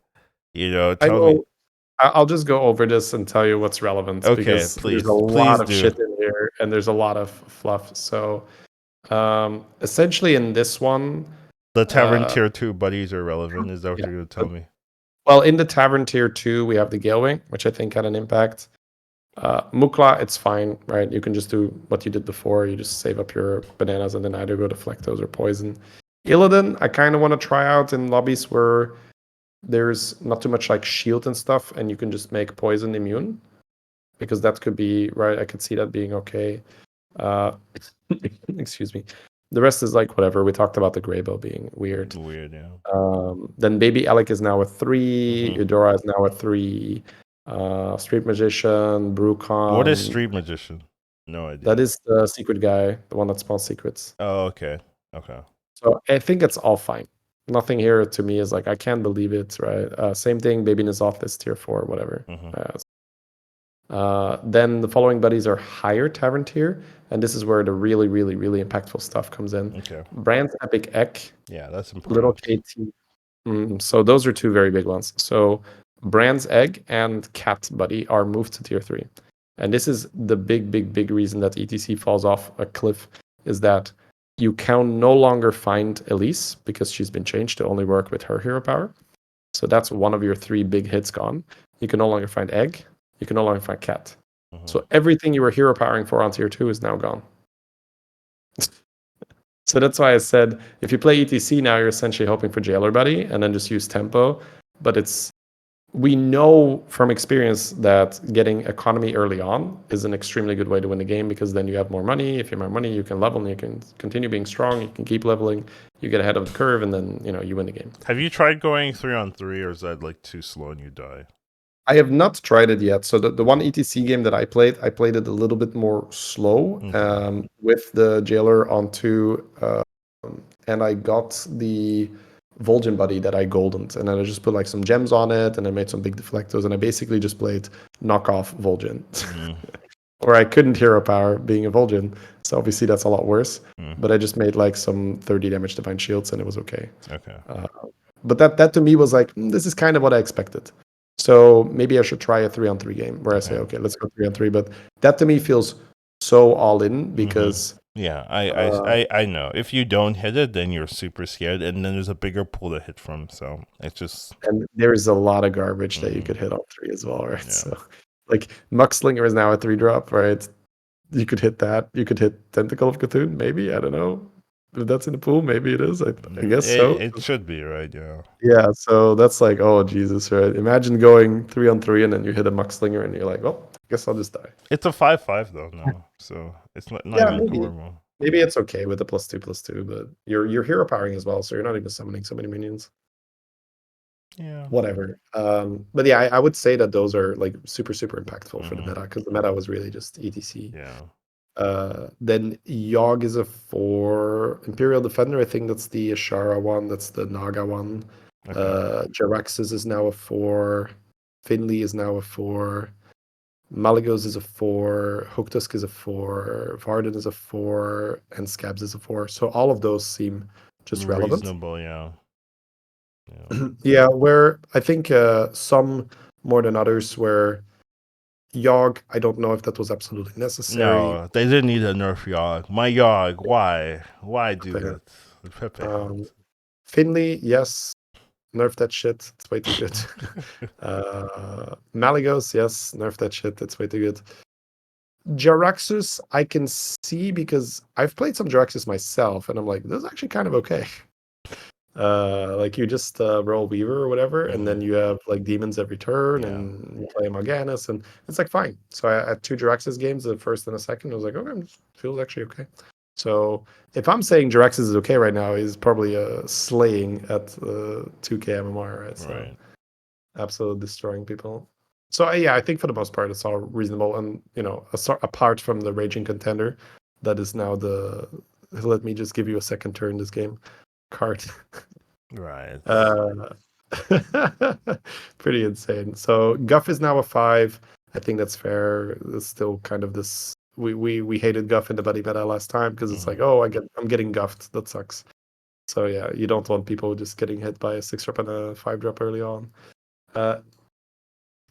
You know, tell me. I'll just go over this and tell you what's relevant. Okay, because please. There's a lot of shit in here, and there's a lot of fluff. So, essentially, in this one, the Tavern Tier 2 buddies are relevant. Is that what you're going to tell me? Well, in the Tavern Tier 2, we have the Galewing, which I think had an impact. Mukla, it's fine, right? You can just do what you did before. You just save up your bananas and then either go to Flectos or Poison. Illidan, I kind of want to try out in lobbies where there's not too much like shield and stuff, and you can just make Poison immune. Because that could be, right? I could see that being okay. Excuse me. The rest is like whatever. We talked about the Greybow being weird. Weird, yeah. Then Baby Alec is now a 3. Eudora is now a 3. Street Magician, Brucon. What is Street Magician? No idea. That is the secret guy, the one that spawns secrets. Oh, okay. Okay. So I think it's all fine. Nothing here to me is like, I can't believe it, right? Same thing, Baby Nazoth is tier 4, whatever. Then the following buddies are higher tavern tier, and this is where the really impactful stuff comes in. Okay. Brand's Epic Ek. Yeah, that's important. Little KT. So those are two very big ones. So Brand's Egg and Cat Buddy are moved to tier 3. And this is the big reason that ETC falls off a cliff, is that you can no longer find Elise because she's been changed to only work with her hero power. So that's one of your 3 big hits gone. You can no longer find Egg. You can no longer find Cat. So everything you were hero powering for on tier 2 is now gone. So that's why I said, if you play ETC now, you're essentially hoping for Jailer Buddy and then just use tempo. But we know from experience that getting economy early on is an extremely good way to win the game, because then you have more money. If you have more money, you can level and you can continue being strong. You can keep leveling. You get ahead of the curve, and then you win the game. Have you tried going 3-on-3, or is that like too slow and you die? I have not tried it yet. So the one ETC game that I played it a little bit more slow, with the Jailer on 2, and I got the Vol'jin Buddy that I goldened, and then I just put like some gems on it, and I made some big deflectors, and I basically just played knockoff Vol'jin. Or I couldn't hero power being a Vol'jin, so obviously that's a lot worse. But I just made like some 30 damage divine shields, and it was okay. Okay. But that to me was like, this is kind of what I expected. So maybe I should try a 3-on-3 game where I say, okay, let's go 3-on-3. But that to me feels so all in, because yeah, I know. If you don't hit it, then you're super scared, and then there's a bigger pool to hit from. So it's just, and there's a lot of garbage that you could hit on 3 as well, right? Yeah. So like Muckslinger is now a 3-drop, right? You could hit that. You could hit Tentacle of Cthulhu, maybe. I don't know. If that's in the pool, maybe it is. I guess so. It should be, right? Yeah. Yeah, so that's like, oh, Jesus, right? Imagine going 3-on-3 and then you hit a Muckslinger and you're like, well, I guess I'll just die. It's a 5/5 though, no. So it's not even horrible. Maybe it's okay with the +2/+2, but you're hero powering as well, so you're not even summoning so many minions. Yeah. Whatever. But yeah, I would say that those are like super impactful for the meta, because the meta was really just ETC. Yeah. Then Yogg is a 4. Imperial Defender, I think that's the Ashara one, that's the Naga one. Okay. Jaraxxus is now a 4. Finley is now a 4. Malygos is a 4. Hooktusk is a 4. Varden is a 4. And Scabs is a 4. So all of those seem just relevant. Reasonable, yeah. Yeah, where I think some more than others, where Yogg, I don't know if that was absolutely necessary. No, they didn't need to nerf Yogg. My Yogg, why? Why do that? Finley, yes, nerf that shit. It's way too good. Malygos, yes, nerf that shit. It's way too good. Jaraxxus, I can see, because I've played some Jaraxxus myself, and I'm like, this is actually kind of okay. Like you just roll Weaver or whatever, and then you have like demons every turn, and you play Morganus, and it's like fine. So I had 2 Jaraxxus games, the first and the second. I was like, okay, feels actually okay. So if I'm saying Jaraxxus is okay right now, he's probably slaying at 2k MMR, right? So absolutely destroying people. So yeah, I think for the most part it's all reasonable, and apart from the Raging Contender, that is now the let me just give you a second turn this game card. Right. Pretty insane. So Guff is now a 5. I think that's fair. It's still kind of this. We hated Guff in the buddy meta last time, because it's like, oh, I'm getting guffed. That sucks. So yeah, you don't want people just getting hit by a 6-drop and a 5-drop early on.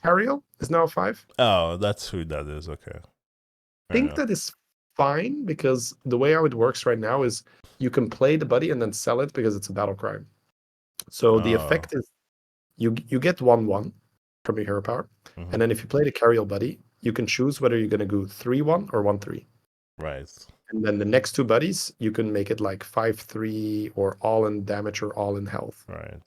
Ariel is now a 5. Oh, that's who that is. Okay. I think that is fine, because the way how it works right now is you can play the buddy and then sell it, because it's a battle cry. So the effect is you get 1/1 from your hero power, and then if you play the Cariel buddy, you can choose whether you're going to go 3/1 or 1/3. Right. And then the next 2 buddies, you can make it like 5/3 or all in damage or all in health. Right.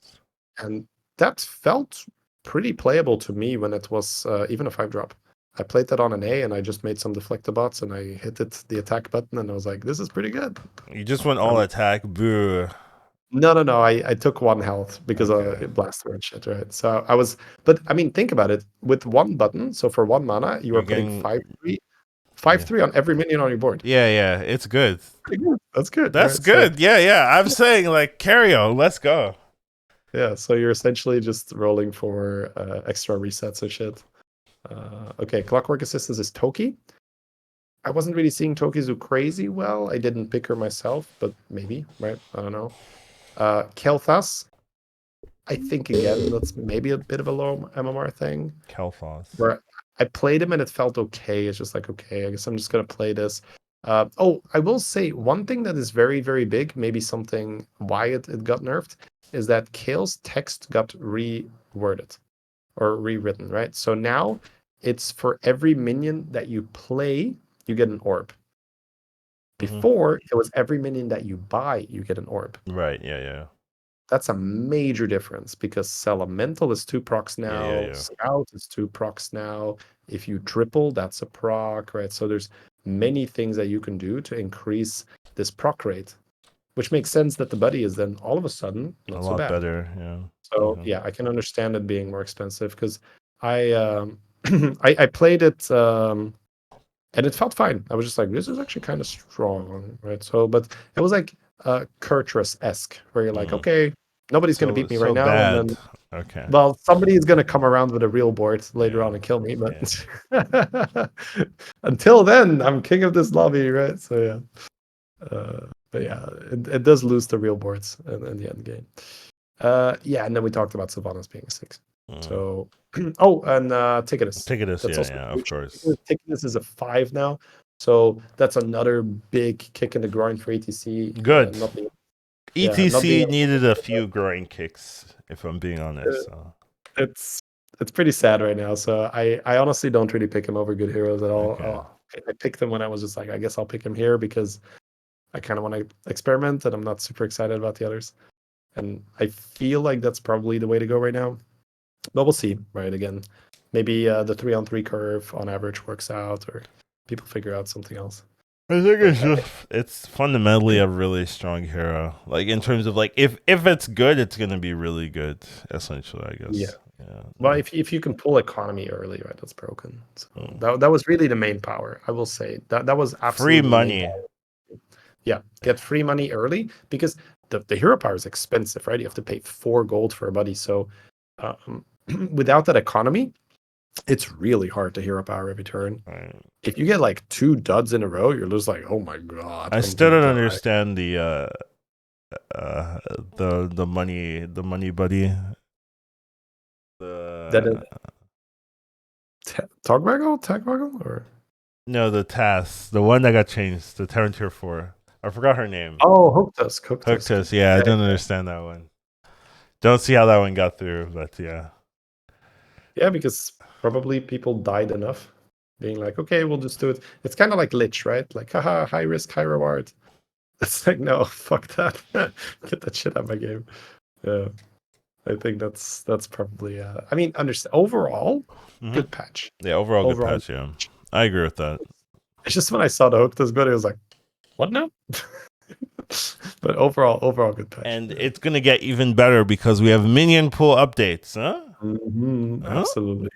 And that felt pretty playable to me when it was even a 5-drop. I played that on an A, and I just made some deflector bots, and I hit the attack button, and I was like, this is pretty good. You just went all attack, boo. No. I took 1 health because I blasted and shit, right? So I was, but I mean, think about it. With 1 button, so for 1 mana, you are putting 5/3 on every minion on your board. Yeah, it's good. Pretty good. That's good. That's right? good. So, yeah. I'm saying like carry on. Let's go. Yeah, so you're essentially just rolling for extra resets and shit. Okay, Clockwork Assistance is Toki. I wasn't really seeing Toki do crazy well. I didn't pick her myself, but maybe, right? I don't know. Kel'Thas. I think again that's maybe a bit of a low MMR thing. Kel'Thas. Where I played him and it felt okay. It's just like, okay, I guess I'm just gonna play this. I will say one thing that is very, very big, maybe something why it got nerfed, is that Kale's text got reworded or rewritten, right? So now it's for every minion that you play, you get an orb. Before, it was every minion that you buy, you get an orb. Right, yeah. That's a major difference because Elemental is 2 procs now, Yeah. Scout is 2 procs now. If you triple, that's a proc, right? So there's many things that you can do to increase this proc rate, which makes sense that the buddy is then all of a sudden A not so lot bad. better, yeah. So yeah, I can understand it being more expensive because I I played it and it felt fine. I was just like, this is actually kind of strong, right? So, but it was like Kurtrus-esque, where you're like, okay, nobody's gonna beat me right now, bad. and then Okay. well, somebody is gonna come around with a real board later on and kill me. But until then, I'm king of this lobby, right? So yeah, but yeah, it does lose the real boards in the end game. Yeah, and then we talked about Sylvanas being a 6. So, oh, and Ticketus. Ticketus, That's also yeah, of huge. course. Ticketus is a 5 now, so that's another big kick in the groin for ETC. Good. Not being, ETC not being needed a few groin kicks, if I'm being honest. So. it's pretty sad right now. So I honestly don't really pick him over good heroes at all. Okay. I picked him when I was just like, I guess I'll pick him here because I kind of want to experiment, and I'm not super excited about the others. And I feel like that's probably the way to go right now. But we'll see, right? Again, maybe the 3-on-3 curve on average works out, or people figure out something else. I think it's just it's fundamentally a really strong hero. Like in terms of like if it's good, it's gonna be really good. Essentially, I guess. Yeah. Well, if you can pull economy early, right, that's broken. So that was really the main power. I will say that was absolutely free money. Yeah, get free money early because the hero power is expensive, right? You have to pay 4 gold for a buddy. So without that economy, it's really hard to hero power every turn. Right. If you get like 2 duds in a row, you're just like, oh my god. I still don't understand the money buddy. Tagwaggle or no, the task, the one that got changed, the Terran Tier 4. I forgot her name. Oh, Hooktus. Yeah, I don't understand that one. Don't see how that one got through, but yeah. Yeah, because probably people died enough, being like, okay, we'll just do it. It's kind of like Lich, right? Like, haha, high risk, high reward. It's like, no, fuck that. Get that shit out of my game. Yeah. I think that's probably I mean, understand overall, good patch. Yeah, overall good patch, yeah. I agree with that. It's just when I saw the Hooktus good, I was like, what now? But overall good patch. And it's gonna get even better because we have minion pool updates, huh? Absolutely.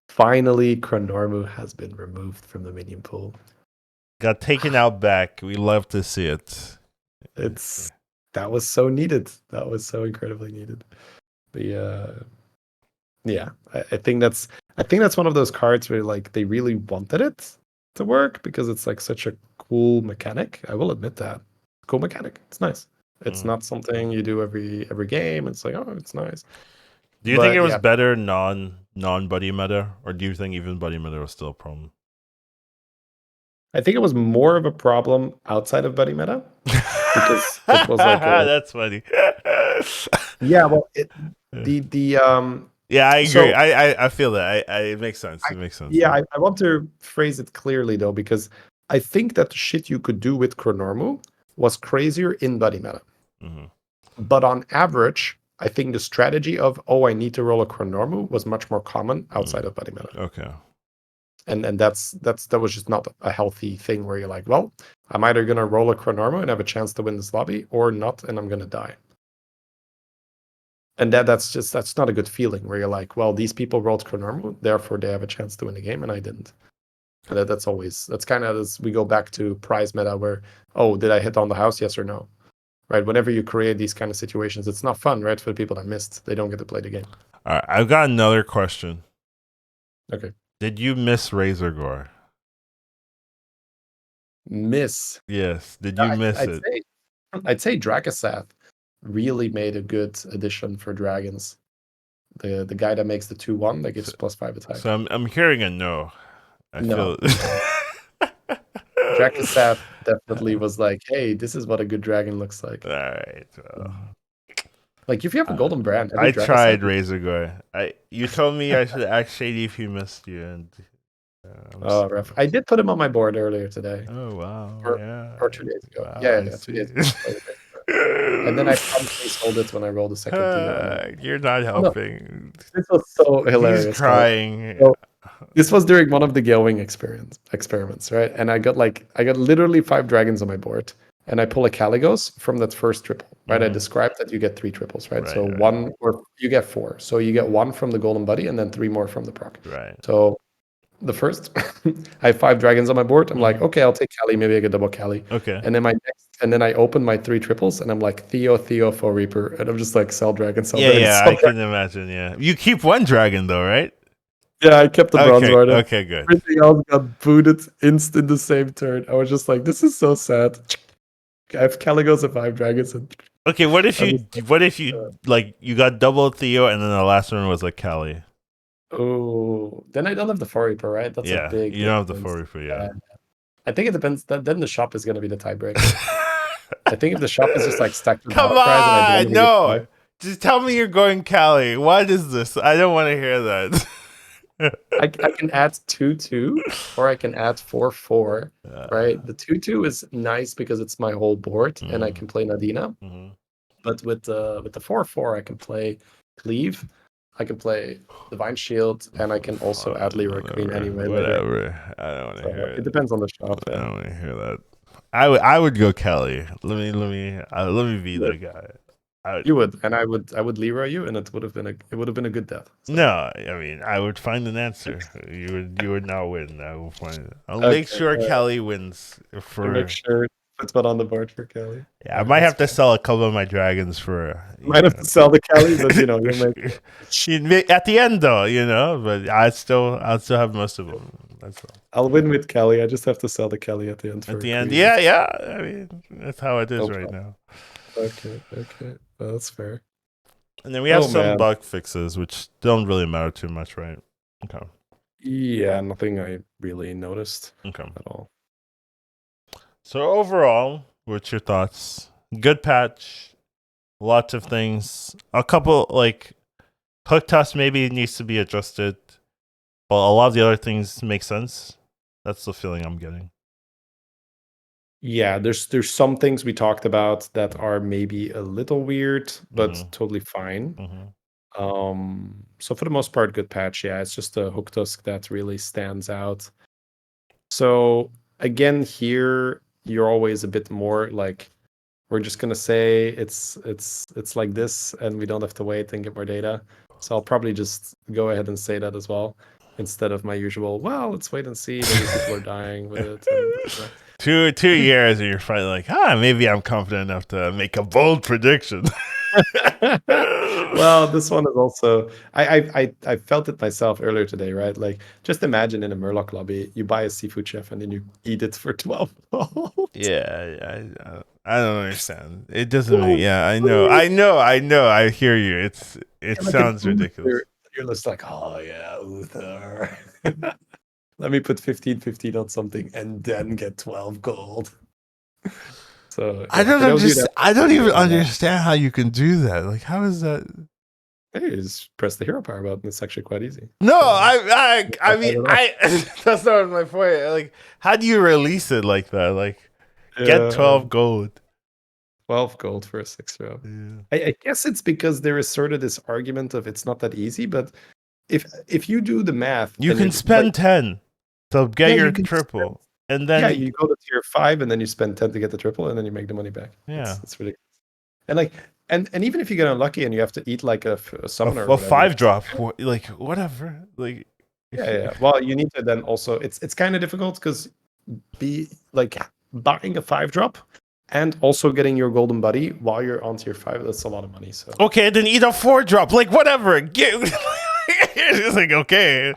Finally, Chronormu has been removed from the minion pool. Got taken out back. We love to see it. That was so needed. That was so incredibly needed. But yeah, I think that's one of those cards where like they really wanted it to work because it's like such a cool mechanic. I will admit that. Cool mechanic. It's nice. It's not something you do every game. It's like, oh, it's nice. Do you think it was better non buddy meta, or do you think even buddy meta was still a problem? I think it was more of a problem outside of buddy meta because it was like that's funny. Yeah, well, yeah, I agree. So, I feel that. It makes sense. It makes sense. Yeah, I want to phrase it clearly though, because I think that the shit you could do with Chronormu was crazier in buddy meta. But on average, I think the strategy of I need to roll a Chronormu was much more common outside of buddy meta. Okay. And that was just not a healthy thing where you're like, well, I'm either gonna roll a Chronormu and have a chance to win this lobby or not, and I'm gonna die. And that's not a good feeling where you're like, well, these people rolled Chronormu, therefore they have a chance to win the game, and I didn't. And that's kind of as we go back to prize meta where, did I hit on the house, yes or no? Right? Whenever you create these kind of situations, it's not fun, right? For the people that missed, they don't get to play the game. All right, I've got another question. Okay. Did you miss Razor Gore? Miss? Yes. Did you miss it? I'd say Drakasath. really made a good addition for dragons. The guy that makes the 2/1 that gives +5 attack. So I'm hearing a no. I No. feel Drakasat definitely was like, hey, this is what a good dragon looks like. All right. Like if you have a golden brand, every I Drakasat- tried Razor Gore. You told me I should act shady if you missed you, and rough. I did put him on my board earlier today. Oh wow! Or 2 days ago. Wow, Yeah, I 2 days ago. see. And then I promptly sold it when I rolled a second Theo. You're not no. helping. This was so hilarious. He's crying. So, this was during one of the Gale Wing experiments, right? And I got literally 5 dragons on my board, and I pull a Caligos from that first triple, right? I described that you get 3 triples, right? So one, or you get 4. So you get 1 from the Golden Buddy, and then 3 more from the proc. Right. So the first, I have 5 dragons on my board. I'm like, okay, I'll take Cali. Maybe I get double Cali. Okay. And then I open my 3 triples, and I'm like, Theo, Faux Reaper, and I'm just like, sell dragon, sell dragon. Yeah, sell I can imagine. Yeah, you keep 1 dragon though, right? Yeah, I kept the bronze rider. Okay, good. Everything else got booted in the same turn. I was just like, this is so sad. I have Caligos and 5 dragons. And Okay, what if you like you got double Theo and then the last one was like Cali? Oh, then I don't have the 4 Reaper, right? That's a big. You don't have the 4 Reaper, yeah. I think it depends. Then the shop is going to be the tiebreaker. I think if the shop is just like stacked with Come prize on, no. Just tell me you're going Cali. What is this? I don't want to hear that. I can add 2/2 or I can add 4/4, right? The 2/2 is nice because it's my whole board and I can play Nadina. But with the 4/4 I can play Cleave, I can play Divine Shield, and I can also add Leroy Queen anyway. Whatever. I don't want to hear it. It depends on the shop. I don't want to hear that. I would go Kelly. Let me be the guy. You would, and I would Leroy you, and it would have been a good death. So. No, I mean I would find an answer. You would not win. I will find it. I'll make sure Kelly wins. Make sure puts one on the board for Kelly. Yeah, I might have to sell a couple of my dragons for. Might have to sell the Kelly, but you'll make. At the end though, but I still have most of them. That's all. I'll win with Kelly. I just have to sell the Kelly at the end. At the end, yeah. I mean, that's how it is right now. Okay. Well, that's fair. And then we have some bug fixes, which don't really matter too much, right? Okay. Yeah, nothing I really noticed at all. So overall, what's your thoughts? Good patch, lots of things. A couple, like, hook test maybe needs to be adjusted. But a lot of the other things make sense. That's the feeling I'm getting. Yeah, there's some things we talked about that are maybe a little weird, but totally fine. So for the most part, good patch. Yeah, it's just a hook tusk that really stands out. So again, here you're always a bit more like, we're just gonna say it's like this, and we don't have to wait and get more data. So I'll probably just go ahead and say that as well, instead of my usual, well, let's wait and see. Maybe people are dying with it. And, 2 years and you're finally like, maybe I'm confident enough to make a bold prediction. Well, this one is also I felt it myself earlier today, right? Like, just imagine in a Murloc lobby, you buy a seafood chef and then you eat it for 12 gold. Yeah, I don't understand. It doesn't. Yeah, I know. I hear you. It sounds ridiculous. You're just like, oh yeah, Uther. Let me put 15 on something and then get 12 gold. So I don't understand. I don't even understand how you can do that. Like, how is that? Hey, just press the hero power button. It's actually quite easy. No, I mean, that's not my point. Like, how do you release it like that? Like, get 12 gold. 12 gold for a 6-drop. Yeah. I guess it's because there is sort of this argument of it's not that easy, but if you do the math, you can spend 10 to get your triple. And then you go to tier 5 and then you spend 10 to get the triple and then you make the money back. Yeah. It's ridiculous. And like and even if you get unlucky and you have to eat like a summoner, a 5-drop, like whatever. Like yeah. Well, you need to then also it's kind of difficult because buying a 5-drop and also getting your golden buddy while you're on tier 5, that's a lot of money. So okay, then eat a 4-drop, like whatever. It's like, okay,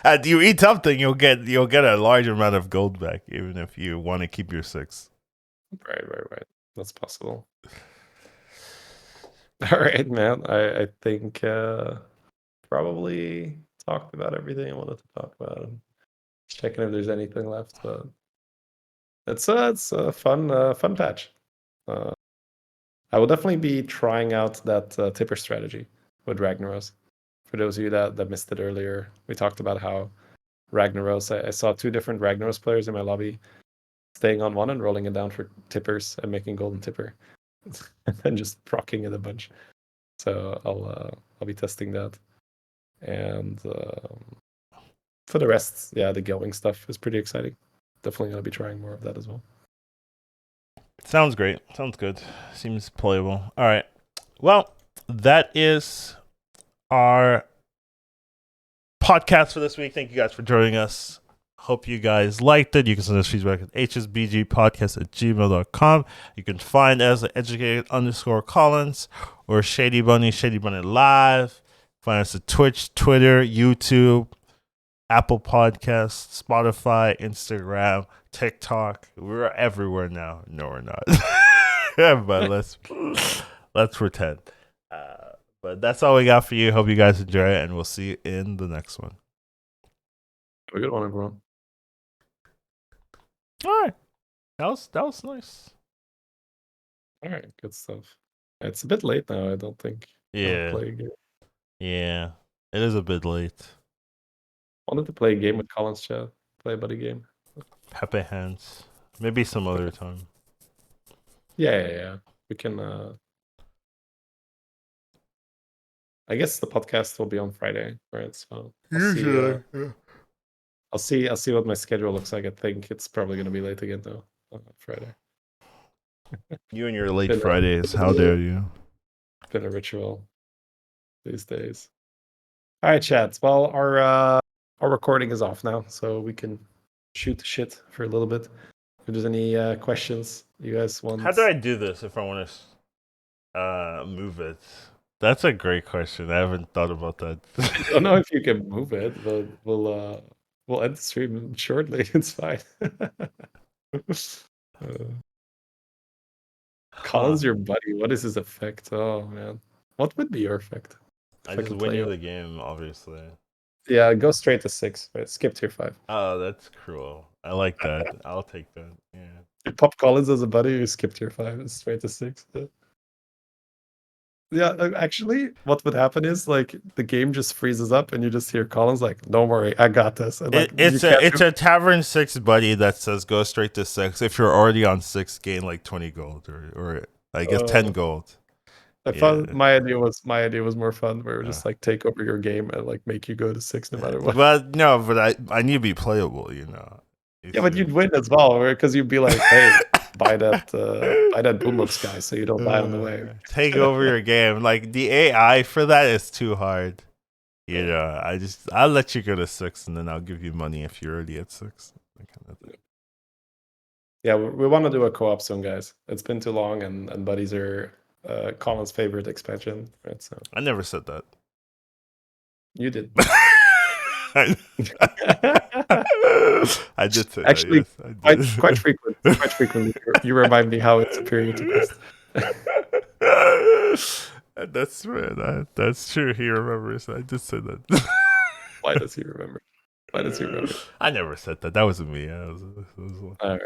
and you eat something, you'll get a large amount of gold back, even if you want to keep your 6. Right. That's possible. All right, man. I think probably talked about everything I wanted to talk about. Checking if there's anything left, but it's a fun patch. Uh, I will definitely be trying out that tipper strategy with Ragnaros. For those of you that missed it earlier, we talked about how Ragnaros. I saw two different Ragnaros players in my lobby, staying on one and rolling it down for tippers and making golden tipper, and then just procking it a bunch. So I'll be testing that, and for the rest, yeah, the going stuff is pretty exciting. Definitely gonna be trying more of that as well. Sounds great. Sounds good. Seems playable. All right. Well, that is our podcast for this week. Thank you guys for joining us. Hope you guys liked it. You can send us feedback at hsbgpodcast@gmail.com. You can find us at educated_Collins or Shady Bunny Live. Find us at Twitch, Twitter, YouTube, Apple Podcasts, Spotify, Instagram, TikTok. We're everywhere now. No, we're not. But let's pretend. But that's all we got for you. Hope you guys enjoy it, and we'll see you in the next one. Have a good one, everyone. All right, that was nice. All right, good stuff. It's a bit late now. I don't think. Yeah. Play a game. Yeah, it is a bit late. Wanted to play a game with Collins, chat. Play a buddy game. Pepe hands. Maybe some other time. Yeah. We can. I guess the podcast will be on Friday, right? So I'll see what my schedule looks like. I think it's probably going to be late again though on Friday. You and your late Fridays. How dare you? Been a ritual these days. All right, chat. Well, our recording is off now, so we can shoot the shit for a little bit. If there's any questions you guys want, how do I do this if I want to move it? That's a great question. I haven't thought about that. I don't know if you can move it, but we'll end the stream shortly. It's fine. Collins, your buddy. What is his effect? Oh man, what would be your effect? I just win you the game, obviously. Yeah, go straight to 6. Right? Skip tier 5. Oh, that's cruel. I like that. I'll take that. Yeah. You pop Collins as a buddy, you skip tier 5 and straight to 6. Yeah, actually, what would happen is like the game just freezes up, and you just hear Collins like, "Don't worry, I got this." And like, it's a Tavern 6 buddy that says go straight to 6. If you're already on 6, gain like 20 gold or I guess 10 gold. I thought my idea was more fun, where it would just like take over your game and like make you go to 6 no matter what. But no, but I need to be playable, you know. Yeah, but you'd win as well, because you'd be like, "Hey, buy that Boombox guy, so you don't die on the way." Take over your game. Like the AI for that is too hard. You know, I'll let you go to 6, and then I'll give you money if you're already at 6. That kind of thing. Yeah, we want to do a co-op soon, guys. It's been too long, and buddies are Colin's favorite expansion, right? So I never said that. You did. I did say actually that, yes, quite frequently. You remind me how it's superior to Quest. That's right. That's true. He remembers. I just said that. Why does he remember? I never said that. That wasn't me. Yeah, All right.